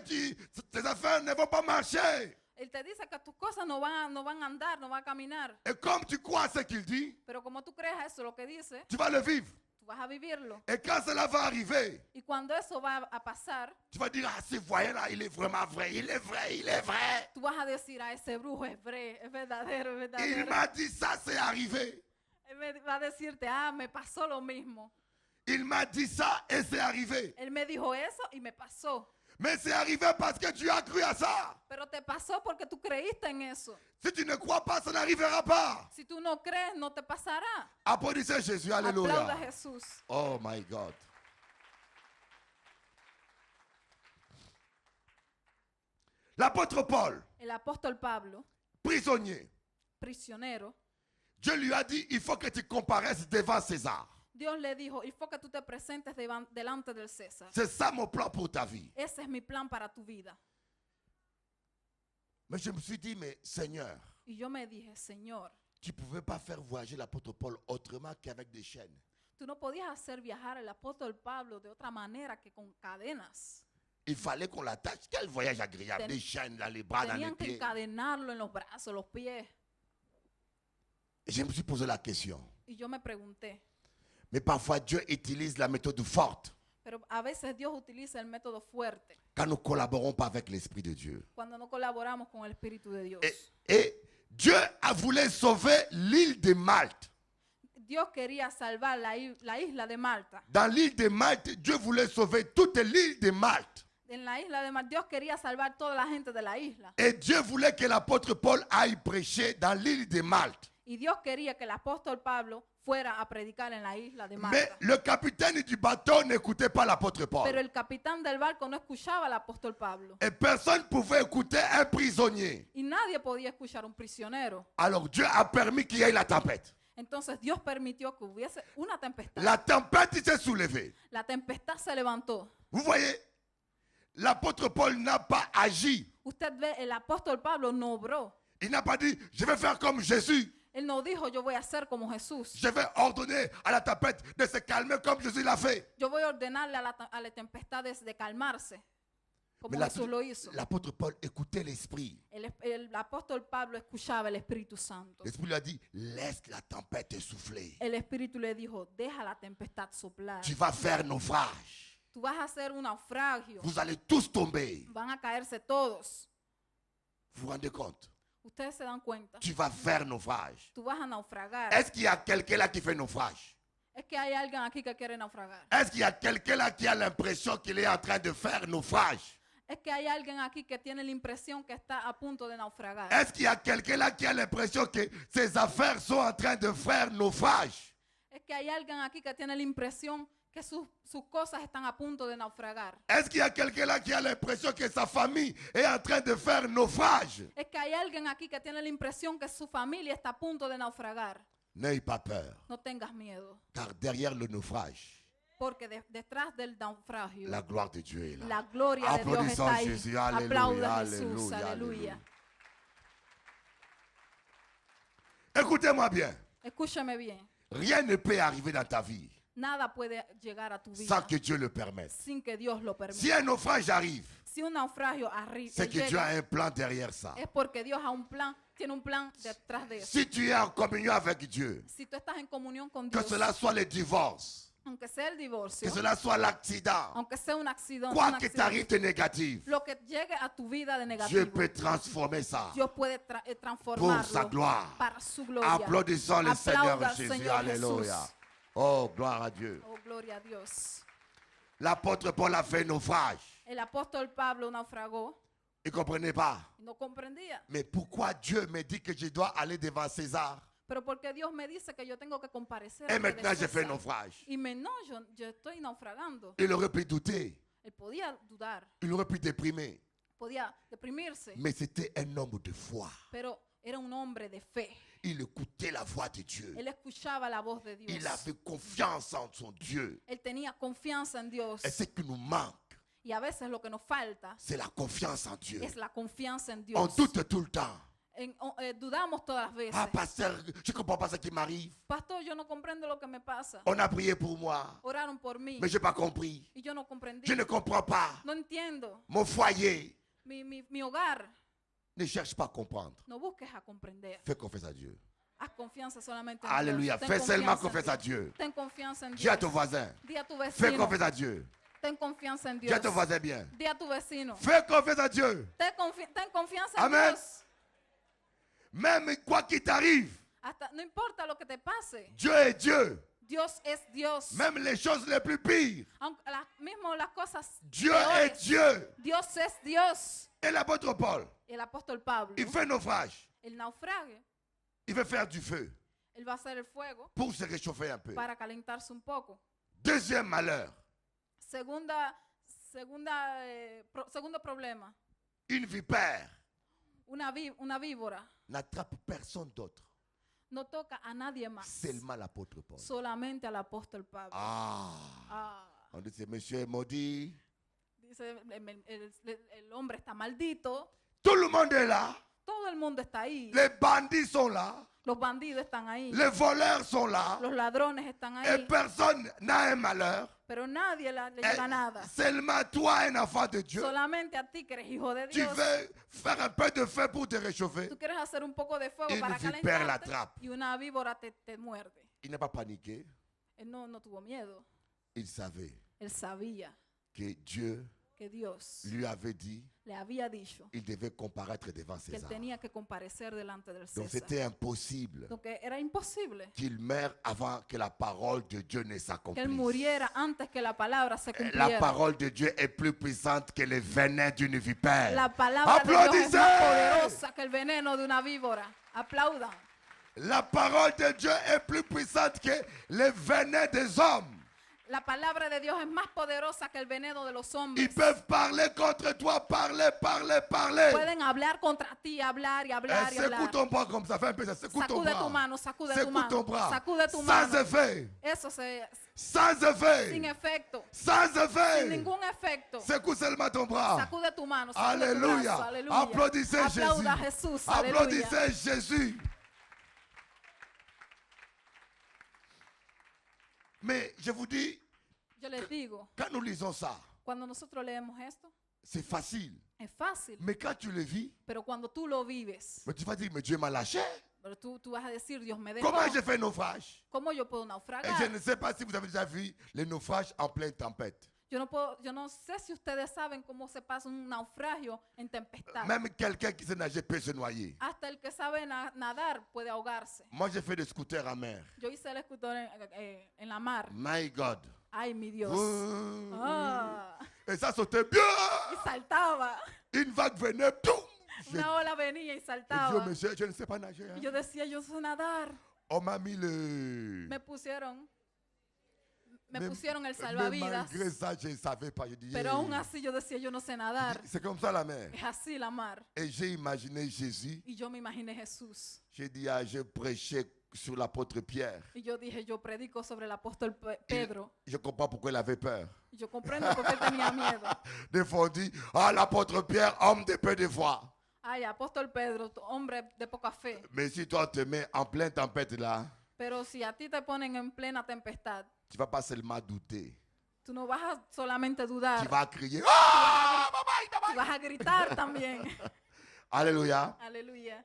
tes affaires ne vont pas marcher. Él te dice que tus cosas no van a andar, no van a caminar. Et comme tu crois à ce qu'il dit, Pero como tú crees eso, lo que dice, tu vas le vivre. tú vas a vivirlo. Et quand cela va arriver, Y cuando eso va a pasar, tu vas dire, ah, ce voyant-là, il est vraiment vrai, il est vrai, il est vrai. tú vas a decir, a ese brujo es verdadero, es Il verdadero. m'a dit ça, c'est arrivé. Él va a decirte, me pasó lo mismo. Il m'a dit ça et c'est arrivé. Él me dijo eso y me pasó. Mais c'est arrivé parce que tu as cru à ça. Pero te pasó porque tú creíste en eso. Si tu ne crois pas, ça n'arrivera pas. Si tú no crees, no te pasará. Applaudissez Jésus, Aplauda a alléluia. Jesús. Oh my God. L'apôtre Paul, El apóstol Pablo, prisonnier, prisionero, Dieu lui a dit, il faut que tu comparaisses devant César. Dios le dijo, il faut que tú te presentes delante del César. C'est ça mon plan pour ta vie. Ese es mi plan para tu vida. Mais je me suis dit, mais Seigneur, Y yo me dije, Señor, tu ne pouvais pas faire voyager l'apôtre Paul autrement qu'avec des chaînes. tú no podías hacer viajar al apóstol Pablo de otra manera que con cadenas. Il fallait qu'on l'attache. Quel voyage agréable. Des chaînes dans les bras, dans les Tenían que pieds. encadenarlo en los brazos, los pies. Et je me suis posé la question. Y yo me pregunté, Mais parfois, Dieu utilise la méthode forte pero a veces Dios utiliza el método fuerte quand nous ne collaborons pas avec l'Esprit de Dieu. cuando no colaboramos con el Espíritu de Dios. Et Dieu a voulu sauver l'île de Malte. Dios quería salvar la isla de Malta. Dans l'île de Malte, Dieu voulait sauver toute l'île de Malte. En la isla de Malta, Dios quería salvar toda la gente de la isla. Et Dieu voulait que l'apôtre Paul aille prêcher dans l'île de Malte. Y Dios quería que el apóstol Pablo fuera a predicar en la isla de Mais Malta. le capitaine du bateau n'écoutait pas l'apôtre Pero Paul. el capitán del barco no escuchaba al apóstol Pablo. Et personne ne pouvait écouter un prisonnier. Y nadie podía escuchar a un prisionero. Alors Dieu a permis qu'il y ait la tempête. Entonces Dios permitió que hubiese una tempestad. La tempête s'est soulevée. La tempestad se levantó. Vous voyez, l'apôtre Paul n'a pas agi. Usted ve, el apóstol Pablo no obró. Il n'a pas dit, je vais faire comme Jésus. Él no dijo, yo voy a hacer como Jesús. Je vais ordonner à la tempête de se calmer comme Jésus l'a fait. Yo voy a ordenarle a la tempestad de calmarse, como Mais Jesús lo hizo. l'apôtre Paul écoutait l'Esprit. El apóstol Pablo escuchaba el Espíritu Santo. L'Esprit lui a dit, laisse la tempête souffler. El Espíritu le dijo, deja la tempestad soplar. Tu vas faire naufrage. Tú vas a hacer un naufragio. Vous allez tous tomber. Van a caerse todos. Vous vous rendez compte? Ustedes se dan cuenta. Tu vas faire naufrage. Tú vas a naufragar. Est-ce qu'il y a quelqu'un là qui fait naufrage? Es que hay alguien aquí que quiere naufragar. Est-ce qu'il y a quelqu'un là qui a l'impression qu'il est en train de faire naufrage? Es que hay alguien aquí que tiene la impresión que está a punto de naufragar. Est-ce qu'il y a quelqu'un là qui a l'impression que ses affaires sont en train de faire naufrage? Es que hay alguien aquí que tiene la impresión que sus cosas están a punto de naufragar. Est-ce qu'il y a quelqu'un là qui a l'impression que sa famille est en train de faire naufrage? Es que hay alguien aquí que tiene la impresión que su familia está a punto de naufragar. N'aie pas peur, No tengas miedo, car derrière le naufrage, porque detrás del naufragio, la gloire de Dieu est là. la gloria de Dios Applaudissons está ahí. Jésus, alléluia, Aplauda a Jesús, alléluia, aleluya. alléluia. Écoutez-moi bien, Escúchame bien, rien ne peut arriver dans ta vie nada puede llegar a tu sans vida que Dieu le permette. sin que Dios lo Si permita. un naufrage arrive, Si un naufragio arriba c'est que Dieu a un plan derrière ça. es porque Dios tiene un plan detrás de eso. Si tu es en communion avec Dieu, Si tú estás en comunión con que Dios, cela soit le divorce, aunque sea el divorcio, que cela soit l'accident, aunque sea un accidente, quoi que t'arrive de négatif, lo que llegue a tu vida de Dieu negativo, peut transformer ça Dios puede pour sa transformarlo gloire. para su gloria. Applaudissons le Seigneur Aplauda al Jésus. Señor Alléluia. Jesús. Oh, gloire à Dieu. Oh, gloria a Dios. L'apôtre Paul a fait naufrage. El apóstol Pablo naufragó Il ne comprenait pas. y no comprendía. Mais pourquoi Dieu me dit que je dois aller devant César? Pero porque Dios me dice que yo tengo que comparecer Et ante de maintenant, j'ai fait César. naufrage. Y no, yo estoy naufragando. Il aurait pu douter. Él podía dudar, Il aurait pu déprimer. podía deprimirse, Mais c'était un homme de foi. pero era un hombre de fe. Il écoutait la voix de Dieu. Él escuchaba la voz de Dios. Il avait confiance en son Dieu. Él tenía confianza en Dios. Et ce qui nous manque, Y a veces lo que nos falta c'est la confiance en Dieu. es la confianza en On Dios. doute tout le temps. Dudamos todas las veces. Ah, pasteur, je ne comprends pas ce qui m'arrive. Pastor, yo no comprendo lo que me pasa. On a prié pour moi, Oraron por mí mais je n'ai pas compris. y yo no comprendí. Je ne comprends pas. No entiendo. Mon foyer. Mi hogar. Ne cherche pas à comprendre. No busques a comprender. Fais confiance à Dieu. Haz confianza solamente en Alléluia. Dios. Fais seulement Confianza en confiance à Dios. Dieu. Ten confianza en Dis à Dios. ton voisin. Di a tu Fais vecino. confiance à Dieu. Ten confianza en Dis à Dios. ton voisin bien. Di a tu vecino. Fais confiance à Dieu. Ten confianza en Amen. Dios. Même quoi qu'il t'arrive, No importa lo que te pase. Dieu est Dieu. Dios es Dios. Même les choses les plus pires, Aunque mismo las cosas Dieu peores, est Dieu. Dios es Dios. Et l'apôtre Paul, El apóstol Pablo, il fait naufrage. el naufrague, Il veut faire du feu él va a hacer el fuego pour se réchauffer un peu. para calentarse un poco. Deuxième malheur, Segundo problema, une vipère una víbora n'attrape personne d'autre, no toca a nadie más, seulement l'apôtre Paul. solamente al apóstol Pablo. Ah, on dit c'est monsieur est maudit. Dice, el hombre está maldito, Tout le monde est là. todo el mundo está ahí, Les bandits sont là. los bandidos están ahí, Les voleurs sont là. los ladrones están Et ahí, personne n'a un malheur. pero nadie le Et llega nada. seulement toi, un enfant de Dieu, Solamente a ti que eres hijo de tu Dios. veux faire un peu de feu pour te réchauffer. Tú quieres hacer un poco de fuego Une para vipère la calentarte atrape. y una víbora te muerde. Il n'a pas paniqué. Él no tuvo miedo. Il savait Él sabía que Dieu que Dios lui avait dit le había dicho qu'il devait comparaître devant que él César. tenía que comparecer delante del Donc César. c'était impossible Donc era imposible qu'il meure avant que la parole de Dieu ne que él s'accomplisse. muriera antes que la palabra se La cumpliera. parole de Dieu est plus puissante que le venin d'une vipère. La palabra de Dios es Applaudissez! más poderosa que el veneno de una víbora. Aplaudan. La parole de Dieu est plus puissante que le venin des hommes. La palabra de Dios es más poderosa que el veneno de los Ils hombres. peuvent parler contre toi, parler. Pueden hablar contra ti, hablar y hablar y Secoue hablar. ton bras comme ça, fais un peu ça. Secoue ton Sacude tu bras. mano, sacude tu Secoue ton mano, bras. sacude tu Sans mano. effet. Eso Sans sin effet. efecto, Sans sin effet. ningún efecto. Secoue seulement ton bras. Sacude tu mano, sacude tu Alléluia. brazo, aleluya. Applaudissez Jésus. Aplauda a Jesús, aleluya. Applaudissez Jésus. Mais je vous dis, Yo les digo, quand nous lisons ça, cuando nosotros leemos esto, c'est facile. es fácil, Mais quand tu le vis, pero cuando tú lo vives, mais tu vas dire, mais Dieu m'a lâché. pero tú vas a decir, Dios me dejó, Comment j'ai fait naufrage? ¿cómo yo puedo Et naufragar? je ne sais pas si vous avez déjà vu les naufrages en pleine tempête. Yo no sé si ustedes saben cómo se pasa un naufragio en tempestad. Même quelqu'un qui sait nager peut se noyer. Hasta el que sabe nadar puede ahogarse. Moi, j'ai fait des scooters en mer. Yo hice el escultor en la mar. My God. Ay, mi Dios. Ouh. Ah, Et ça sautait bien. y saltaba. Une vague venait. Boum. Je Una ola venía y dis, saltaba. monsieur, je ne sais pas nager. Hein. Y yo decía, yo sé nadar. On m'a mis le... Me pusieron me Mais- pusieron el mais salvavidas, malgré ça, je ne savais pas. Je dis, pero hey. aún así yo decía, yo no sé nadar. C'est comme ça la mer. Es así la mar. Et j'ai imaginé Jésus. Y yo me imaginé Jesús. J'ai dit, ah, je prêchais sur l'apôtre Pierre. Y yo dije, yo predico sobre el apóstol Il- Pedro. Je comprends pourquoi il avait peur. Y yo comprendo por qué él tenía miedo. Des fois, on dit, ah, l'apôtre Pierre, homme de peu de foi. Ay, apóstol Pedro, hombre de poca fe. Mais si toi te mets en pleine tempête là, Pero si a ti te ponen en plena tempestad, tu vas pas seulement douter. tú no vas a solamente Tu dudar, vas crier, ah, tú vas a gritar también. Alléluia. Aleluya.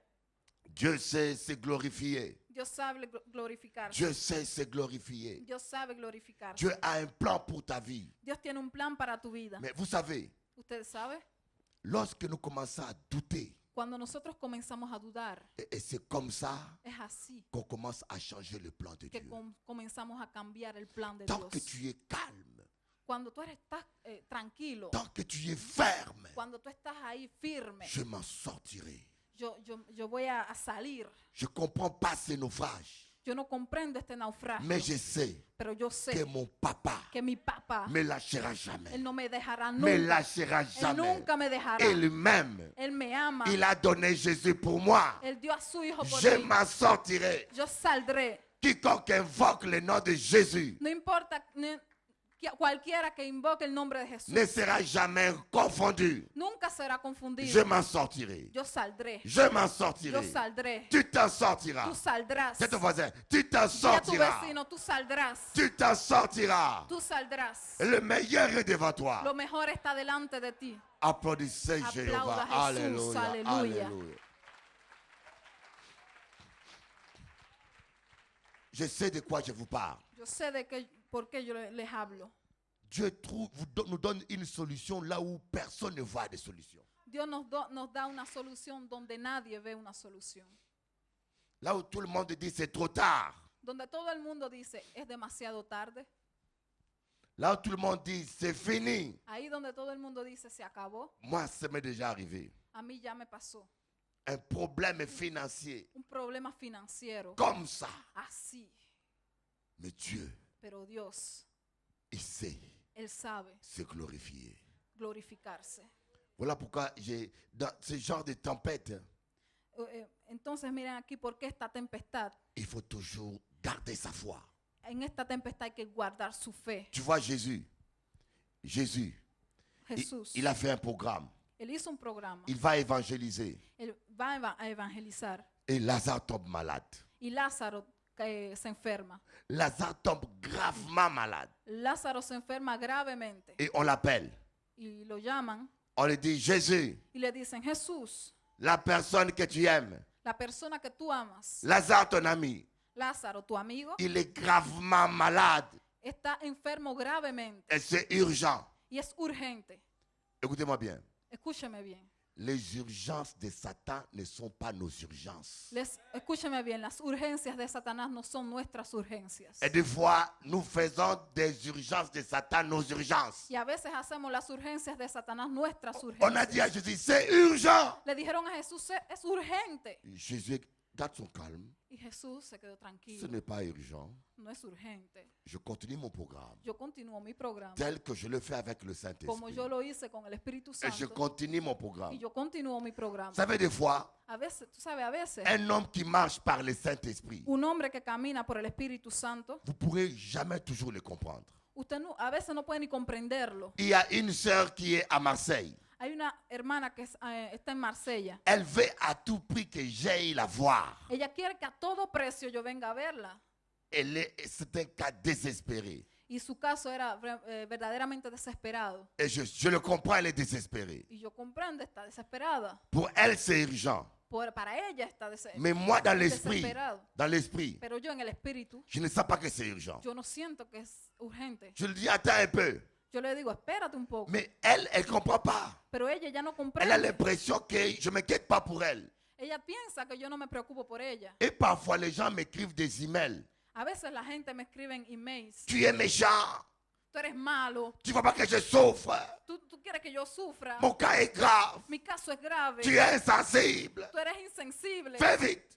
Dieu sait se glorifier. Dios sabe glorificarse. Dieu sait se glorifier. Dios sabe glorificarse. Dieu a un plan pour ta vie. Dios tiene un plan para tu vida. Mais vous savez, ¿Usted sabe? lorsque nous commençons à douter, Cuando nosotros comenzamos a dudar, et c'est comme ça es así qu'on commence à changer le plan de que Dieu. comenzamos a cambiar el plan de Tant que Dios. tu es calme, Cuando tú estás tranquilo, tant que tu es ferme, cuando tú estás ahí firme, je m'en sortirai. yo voy a salir. Je ne comprends pas ces naufrages, Yo no comprendo este naufragio, mais je sais pero yo que sé mon papa que mi papá, me lâchera jamais. él no me dejará Me nunca. lâchera Él jamais. nunca me dejará. Il-même, Él me ama. il a donné Jésus pour moi. Él dio a su hijo por Je mí. m'en sortirai. Yo saldré. Quiconque invoque le nom de Jésus No importa cualquiera que invoque el nombre de Jesús. ne sera jamais confondu. Nunca será Je confundido. m'en sortirai. Yo saldré. Je m'en Yo sortirai. saldré. Tu t'en sortiras. Tú saldrás. C'est ton voisin. Tu t'en Y a tu sortiras. vecino, tú saldrás. Tu t'en sortiras. Tú saldrás. Le meilleur est devant toi. Lo mejor está delante de ti. Applaudissez Aplauda Jéhovah. a Jesús. Alléluia. Alléluia. Alléluia. Je sais de quoi je vous parle. Yo sé de qué, por qué yo les hablo. Dieu nous donne une solution là où personne ne voit de solution. Dios nos da una solución donde nadie ve una solución. Là où tout le monde dit c'est trop tard. Donde todo el mundo dice, es demasiado tarde. Là où tout le monde dit c'est fini. Ahí donde todo el mundo dice, se acabó. Moi, ça m'est déjà arrivé. A mí ya me pasó. Un problème financier Un problema financiero. comme ça. Así. Mais Dieu, Pero Dios, il sait Él sabe se glorifier. glorificarse. Voilà pourquoi dans ce genre de tempête, Entonces miren aquí por qué esta tempestad. il faut toujours garder sa foi. En esta tempestad hay que guardar su fe. Tu vois Jésus, Jesús. il a fait un programme. Él hizo un programa. Il va évangéliser. Él va a evangelizar. Et Lazare tombe malade. Y Lázaro se enferma. Lazare tombe gravement malade. Lázaro se enferma gravemente. Et on l'appelle. Y lo llaman On lui dit, Jésus, y le dicen, Jesús, la personne que tu aimes, la persona que tú amas, Lazare ton ami, Lázaro, tu amigo, il est gravement malade. está enfermo gravemente. Et c'est urgent. Y es urgente. Écoutez-moi bien. Escúcheme bien. Les urgences de Satan ne sont pas nos urgences. Escúcheme bien, las urgencias de Satanás no son nuestras urgencias. Et des fois, nous faisons des urgences de Satan nos urgences. Y a veces hacemos las urgencias de Satanás nuestras On a dit à urgencias. Jésus, c'est urgent. Le dijeron a Jesús, es urgente. Jésus garde son calme. Y Jesús se quedó Ce tranquilo. n'est pas urgent. No es urgente. Je continue mon programme Yo continúo mi programa tel que je le fais avec le como Saint-Esprit. yo lo hice con el Espíritu Et je Santo. continue mon Y programme. yo continúo mi programa. Vous savez, des fois, A veces, tú sabes, a veces, un homme qui marche par le Saint-Esprit, un hombre que camina por el Espíritu Santo, vous ne pourrez jamais toujours le comprendre. usted a veces no puede ni comprenderlo. Il y a une sœur qui est à Marseille. Hay una hermana que está en Marsella. Elle veut à tout prix que j'aille la voir. Ella quiere que a todo precio yo venga a verla. C'est un cas désespéré. Y su caso era verdaderamente desesperado. Et je le comprends, elle est désespérée. Y yo comprendo, está desesperada. Pour elle, c'est urgent. Para ella está Mais moi, dans l'esprit, desesperado. Pero yo en el espíritu, je ne sais pas que c'est urgent. yo no siento que es urgente. Je lui dis, attends un peu. Yo le digo, espérate un poco. Mais elle ne comprend pas. Pero ella ya no Elle a comprende. l'impression que je ne m'inquiète pas pour elle. Ella piensa que yo no me preocupo por ella. Et parfois, les gens m'écrivent des emails. A veces la gente me escribe en emails. Tu es méchant. Tú eres malo. Tu ne vois pas que je souffre. Tú quieres que yo sufra. Mon cas est grave. Mi caso es grave. Tu es insensible. Tú eres insensible. Fais vite.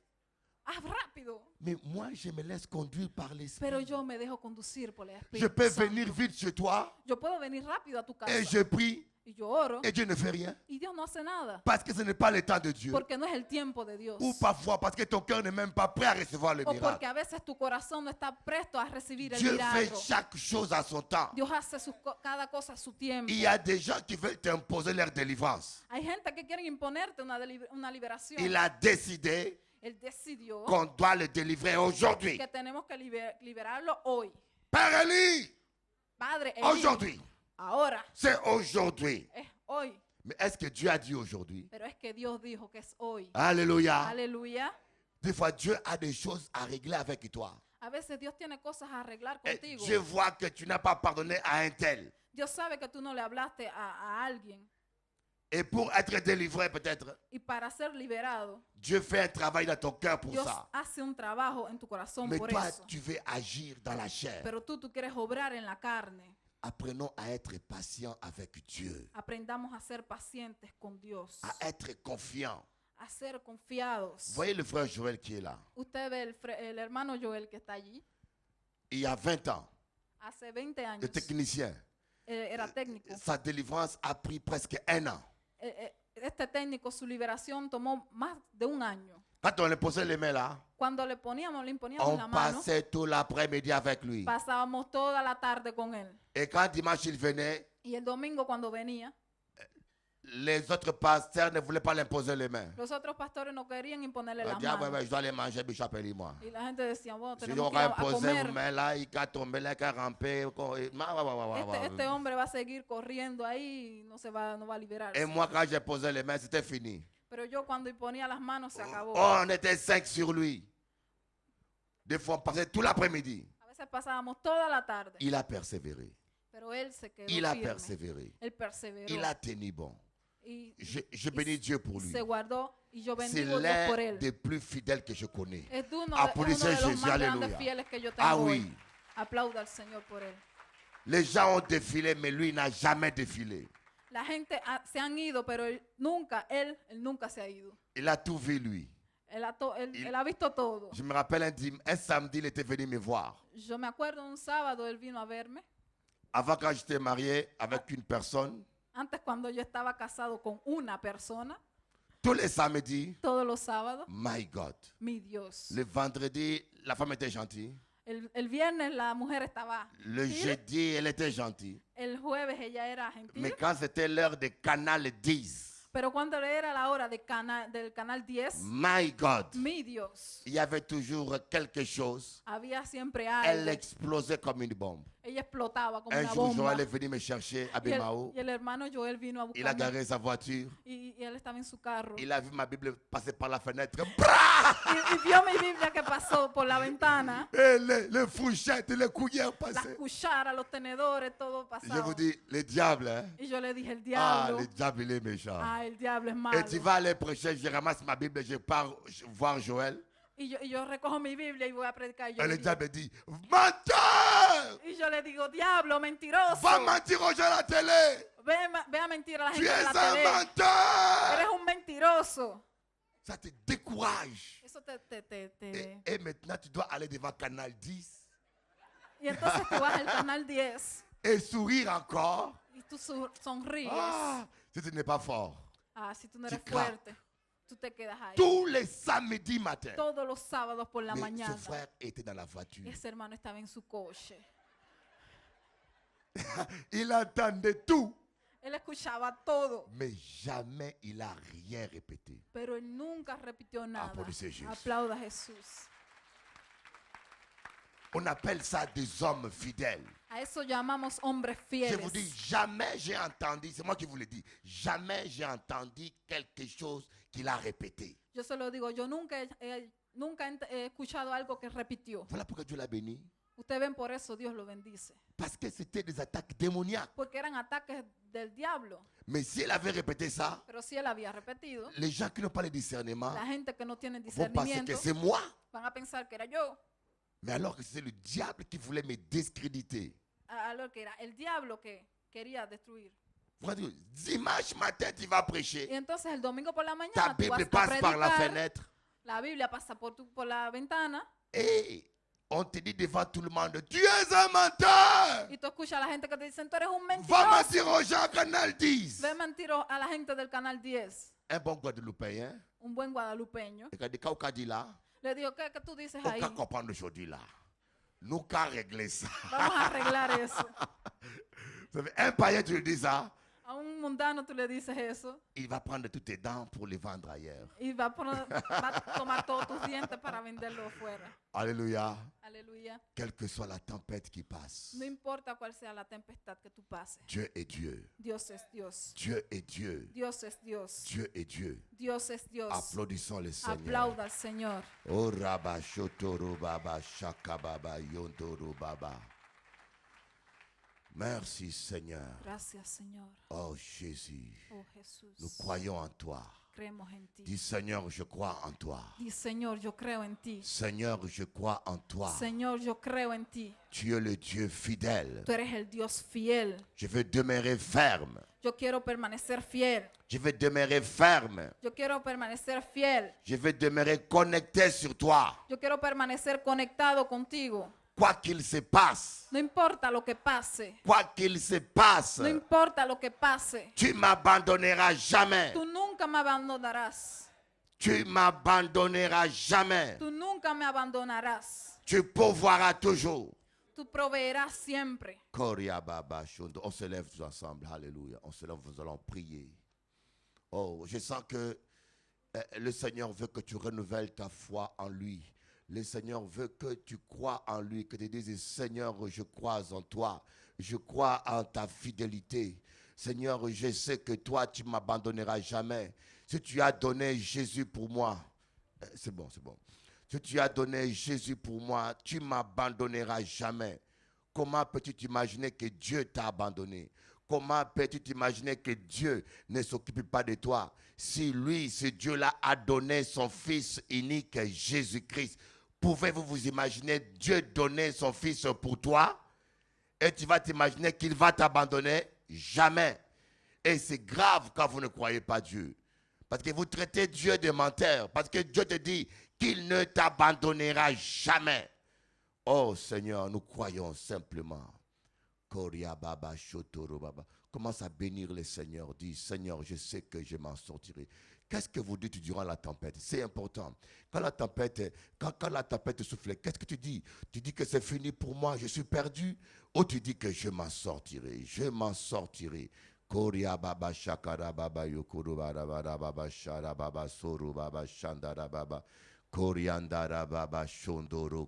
Haz rápido. rápido. Mais moi, je me laisse conduire par Pero l'Esprit. yo me dejo conducir por el Je Espíritu peux Santo. venir vite chez toi Yo puedo venir rápido a tu casa et je prie y yo oro et Dieu ne fait rien. y Dios no hace nada. Parce que ce n'est pas le temps de Dieu. Porque no es el tiempo de Dios. Ou parfois parce que ton cœur n'est même pas prêt à recevoir le O porque miracle. a veces tu corazón no está presto a recibir el Dieu fait milagro. chaque chose à son temps. Dios hace cada cosa a su tiempo. Il y a des gens qui veulent t'imposer leur délivrance. Hay gente que quiere imponerte una liberación. Il a décidé Él decidió qu'on doit le délivrer aujourd'hui. que tenemos que liberarlo hoy. Père Élie, Padre, Eli, aujourd'hui, ahora c'est aujourd'hui. es hoy. Mais est-ce que Dieu a dit aujourd'hui? Pero es que Dios dijo que es hoy. Alléluia. Aleluya. Des fois, Dieu a des choses à régler avec toi. A veces Dios tiene cosas a arreglar Et contigo. je vois que tu n'as pas pardonné à un tel. Dios sabe que tú no le hablaste a alguien. Et pour être délivré peut-être, Y para ser liberado, Dieu fait un travail dans ton cœur pour Dios ça. hace un trabajo en tu corazón Mais por toi, eso. tu veux agir dans la chair. Pero tú quieres obrar en la carne. Apprenons à être patient avec Dieu, Aprendamos a ser pacientes con Dios. à être confiant. A ser confiados. Vous voyez le frère Joël qui est là. Usted ve el hermano Joel que está allí. Il y a 20 ans, Hace 20 años le technicien, era técnico. sa délivrance a pris presque 1 an. Este técnico, su liberación tomó más de un año. Quand on le posait les mains là, Cuando le imponíamos on la mano, passait tout l'après-midi avec lui. pasábamos toda la tarde con él. Et quand dimanche il venait, Y el domingo cuando venía, les autres pasteurs ne voulaient pas l'imposer les mains. los otros pastores no querían imponerle On las dit, ah, ouais, manos. ouais, je dois aller manger, Bishop et moi. Y la gente decía, bueno, Si tenemos on que ir va a imposer vos comer. mains là, il va tomber là, il va ramper. Este hombre va a seguir corriendo ahí y no va a liberar. Et moi, quand j'ai posé les mains, c'était fini. Pero yo cuando imponía las manos se acabó. Oh, on était 5 sur lui. Des fois, on passait tout l'après-midi. A veces pasábamos toda la tarde. Il a persévéré. Pero él se quedó Il a firme. persévéré. Él perseveró. Il a tenu bon. Y Je bénis Dieu pour lui. se guardó y yo C'est bendigo a Dios por l'un él. des plus fidèles que je connais. Es uno Applaudissez de los Jésus, más grandes alléluia. fieles que yo tengo Ah hoy. oui. Aplauda al Señor por él. Les gens ont défilé, mais lui n'a jamais défilé. La gente se han ido, pero él nunca se ha ido. Il a tout vu, lui. Él ha visto todo. Je me rappelle un samedi, il était venu me voir. Yo me acuerdo un sábado él vino a verme. Avant, quand j'étais marié avec une personne, Antes cuando yo estaba casado con una persona, tous les samedis, todos los sábados, my God. mi Dios. Le vendredi, la femme était gentille. El viernes la mujer estaba Le gentil. jeudi, elle était gentille. El jueves ella era gentil. Mais quand c'était l'heure de Canal 10, Pero cuando era la hora del canal 10, my God, mi Dios, il y avait toujours quelque chose. había siempre Elle algo. explosait comme une bombe. Ella explotaba como Un una jour, bomba. Joël est venu me chercher à Y Bemao. el hermano Joel vino a Il a buscarme garé sa voiture. y él estaba en su carro. Il a vu ma Bible passer par la fenêtre. Y vio mi Biblia que pasó por la ventana. Et les fourchettes, les cuillères Las passaient. cucharas, los tenedores, todo Je pasaba. vous dis, le diable, hein? Y yo le dije, el Ah, diablo. le diable, il est méchant. Ah, el diablo es malo. Et tu vas aller prêcher, je ramasse ma Bible, je pars voir Joël. Y yo recojo mi Biblia y voy a predicar. Y yo, Et le le digo- diable dit, menteur! y yo le digo, diablo, mentiroso. Va mentir aux gens à la télé! Ve a mentir a la Tu gente de es la un tele. menteur! Eres un mentiroso. Ça te décourage. Eso te. Et maintenant, tu dois aller devant Canal 10 Y entonces tú vas al canal 10 et sourire encore. y tú sonríes. Ah, si tu n'es pas fort. Ah, si tú no Tu eres craques. fuerte, tú te quedas ahí. Tous les samedis matin. Todos los sábados por la Mais mañana. son frère était dans la voiture. Ese hermano estaba en su coche. Il entendait tout. Él escuchaba todo, Mais jamais il a rien répété. pero él nunca repitió nada. Aplaudissez Jesús. Aplauda a Jesús. On appelle ça des hommes fidèles. A eso llamamos hombres Je fieles. vous dis, jamais j'ai entendu, c'est moi qui vous le dis, jamais j'ai entendu quelque chose qu'il a répété. Yo se lo digo, yo nunca he escuchado algo que repitió. Voilà pourquoi Dieu l'a béni. Ustedes ven, por eso Dios lo bendice. Parce que c'était des attaques démoniaques. Porque eran ataques del diablo. Mais si elle avait répété ça, Pero si él había repetido, les gens qui n'ont pas le discernement la gente que no tiene vont penser discernimiento que c'est moi. van a pensar que era yo. Mais alors que c'est le diable qui voulait me discréditer. A lo que era el diablo que quería destruir. Vous voyez, dimanche matin, tu vas Y prêcher. entonces el domingo por la Ta mañana tú vas Bible a passe par la predicar fenêtre. La Biblia pasa por la ventana et on te dit devant tout le monde, tu es un menteur. y tú escuchas a la gente que te dicen, tú eres un Va mentiroso. mentir aux gens, Canal 10. Ve mentir a la gente del Canal 10. Un bon Guadeloupéen, Un buen guadalupeño. et quand il dit là, Le digo, ¿qué tú dices on ahí? peut comprendre aujourd'hui là. Nous qu'à régler ça. Vamos a arreglar eso. Vous savez, un païen, tu lui dis ça, A un mundano tú le dices eso il va prendre toutes tes dents pour les vendre ailleurs. y va a tomar todos tus dientes para venderlo afuera. Alléluia. Aleluya. Quelle que soit la tempête qui passe, No importa cuál sea la tempestad que tú pases. Dieu est Dieu. Dios es Dios. Dieu est Dieu. Dios es Dios. Dieu est Dieu. Dios es Dios. Applaudissons le Seigneur. Aplauda al Señor. Oh Rabba Shotoro Baba Shaka Baba Yondoro Baba. Merci Seigneur. Gracias, Señor. Oh Jésus, Oh Jesús. nous croyons en toi. Creemos en ti. Dis Seigneur, je crois en toi. Di, Señor, yo creo en ti. Seigneur, je crois en toi. Señor, yo creo en ti. Tu es le Dieu fidèle. Tú eres el Dios fiel. Je veux demeurer ferme. Yo quiero permanecer fiel. Je veux demeurer ferme. Yo quiero permanecer fiel. Je veux demeurer connecté sur toi. Yo quiero permanecer conectado contigo. Quoi qu'il se passe, No importa lo que pase. quoi qu'il se passe, No importa lo que pase. tu m'abandonneras jamais. Tú nunca me abandonarás. Tu m'abandonneras jamais. Tú nunca me abandonarás. Tu pourvoiras toujours. Tú proveerás siempre. Koria Baba Shondo. On se lève tous ensemble. Alléluia. On se lève, nous allons prier. Oh, je sens que le Seigneur veut que tu renouvelles ta foi en lui. Le Seigneur veut que tu crois en lui, que tu dises, Seigneur, je crois en toi. Je crois en ta fidélité. Seigneur, je sais que toi, tu ne m'abandonneras jamais. Si tu as donné Jésus pour moi, c'est bon, c'est bon. Si tu as donné Jésus pour moi, tu ne m'abandonneras jamais. Comment peux-tu t'imaginer que Dieu t'a abandonné? Comment peux-tu t'imaginer que Dieu ne s'occupe pas de toi? Si lui, ce Dieu-là, a donné son Fils unique, Jésus-Christ, pouvez-vous vous imaginer Dieu donner son Fils pour toi? Et tu vas t'imaginer qu'il va t'abandonner? Jamais. Et c'est grave quand vous ne croyez pas Dieu. Parce que vous traitez Dieu de menteur. Parce que Dieu te dit qu'il ne t'abandonnera jamais. Oh Seigneur, nous croyons simplement. Koria Baba Shotoro Baba. Commence à bénir le Seigneur. Dis, Seigneur, je sais que je m'en sortirai. Qu'est-ce que vous dites durant la tempête? C'est important. Quand la tempête souffle, qu'est-ce que tu dis? Tu dis que c'est fini pour moi, je suis perdu? Ou tu dis que je m'en sortirai? Je m'en sortirai. Koria Baba Shakara Baba Yokuru Baba Baba Shara Baba Soru Baba Shandara Baba Koriandara Baba Shondoro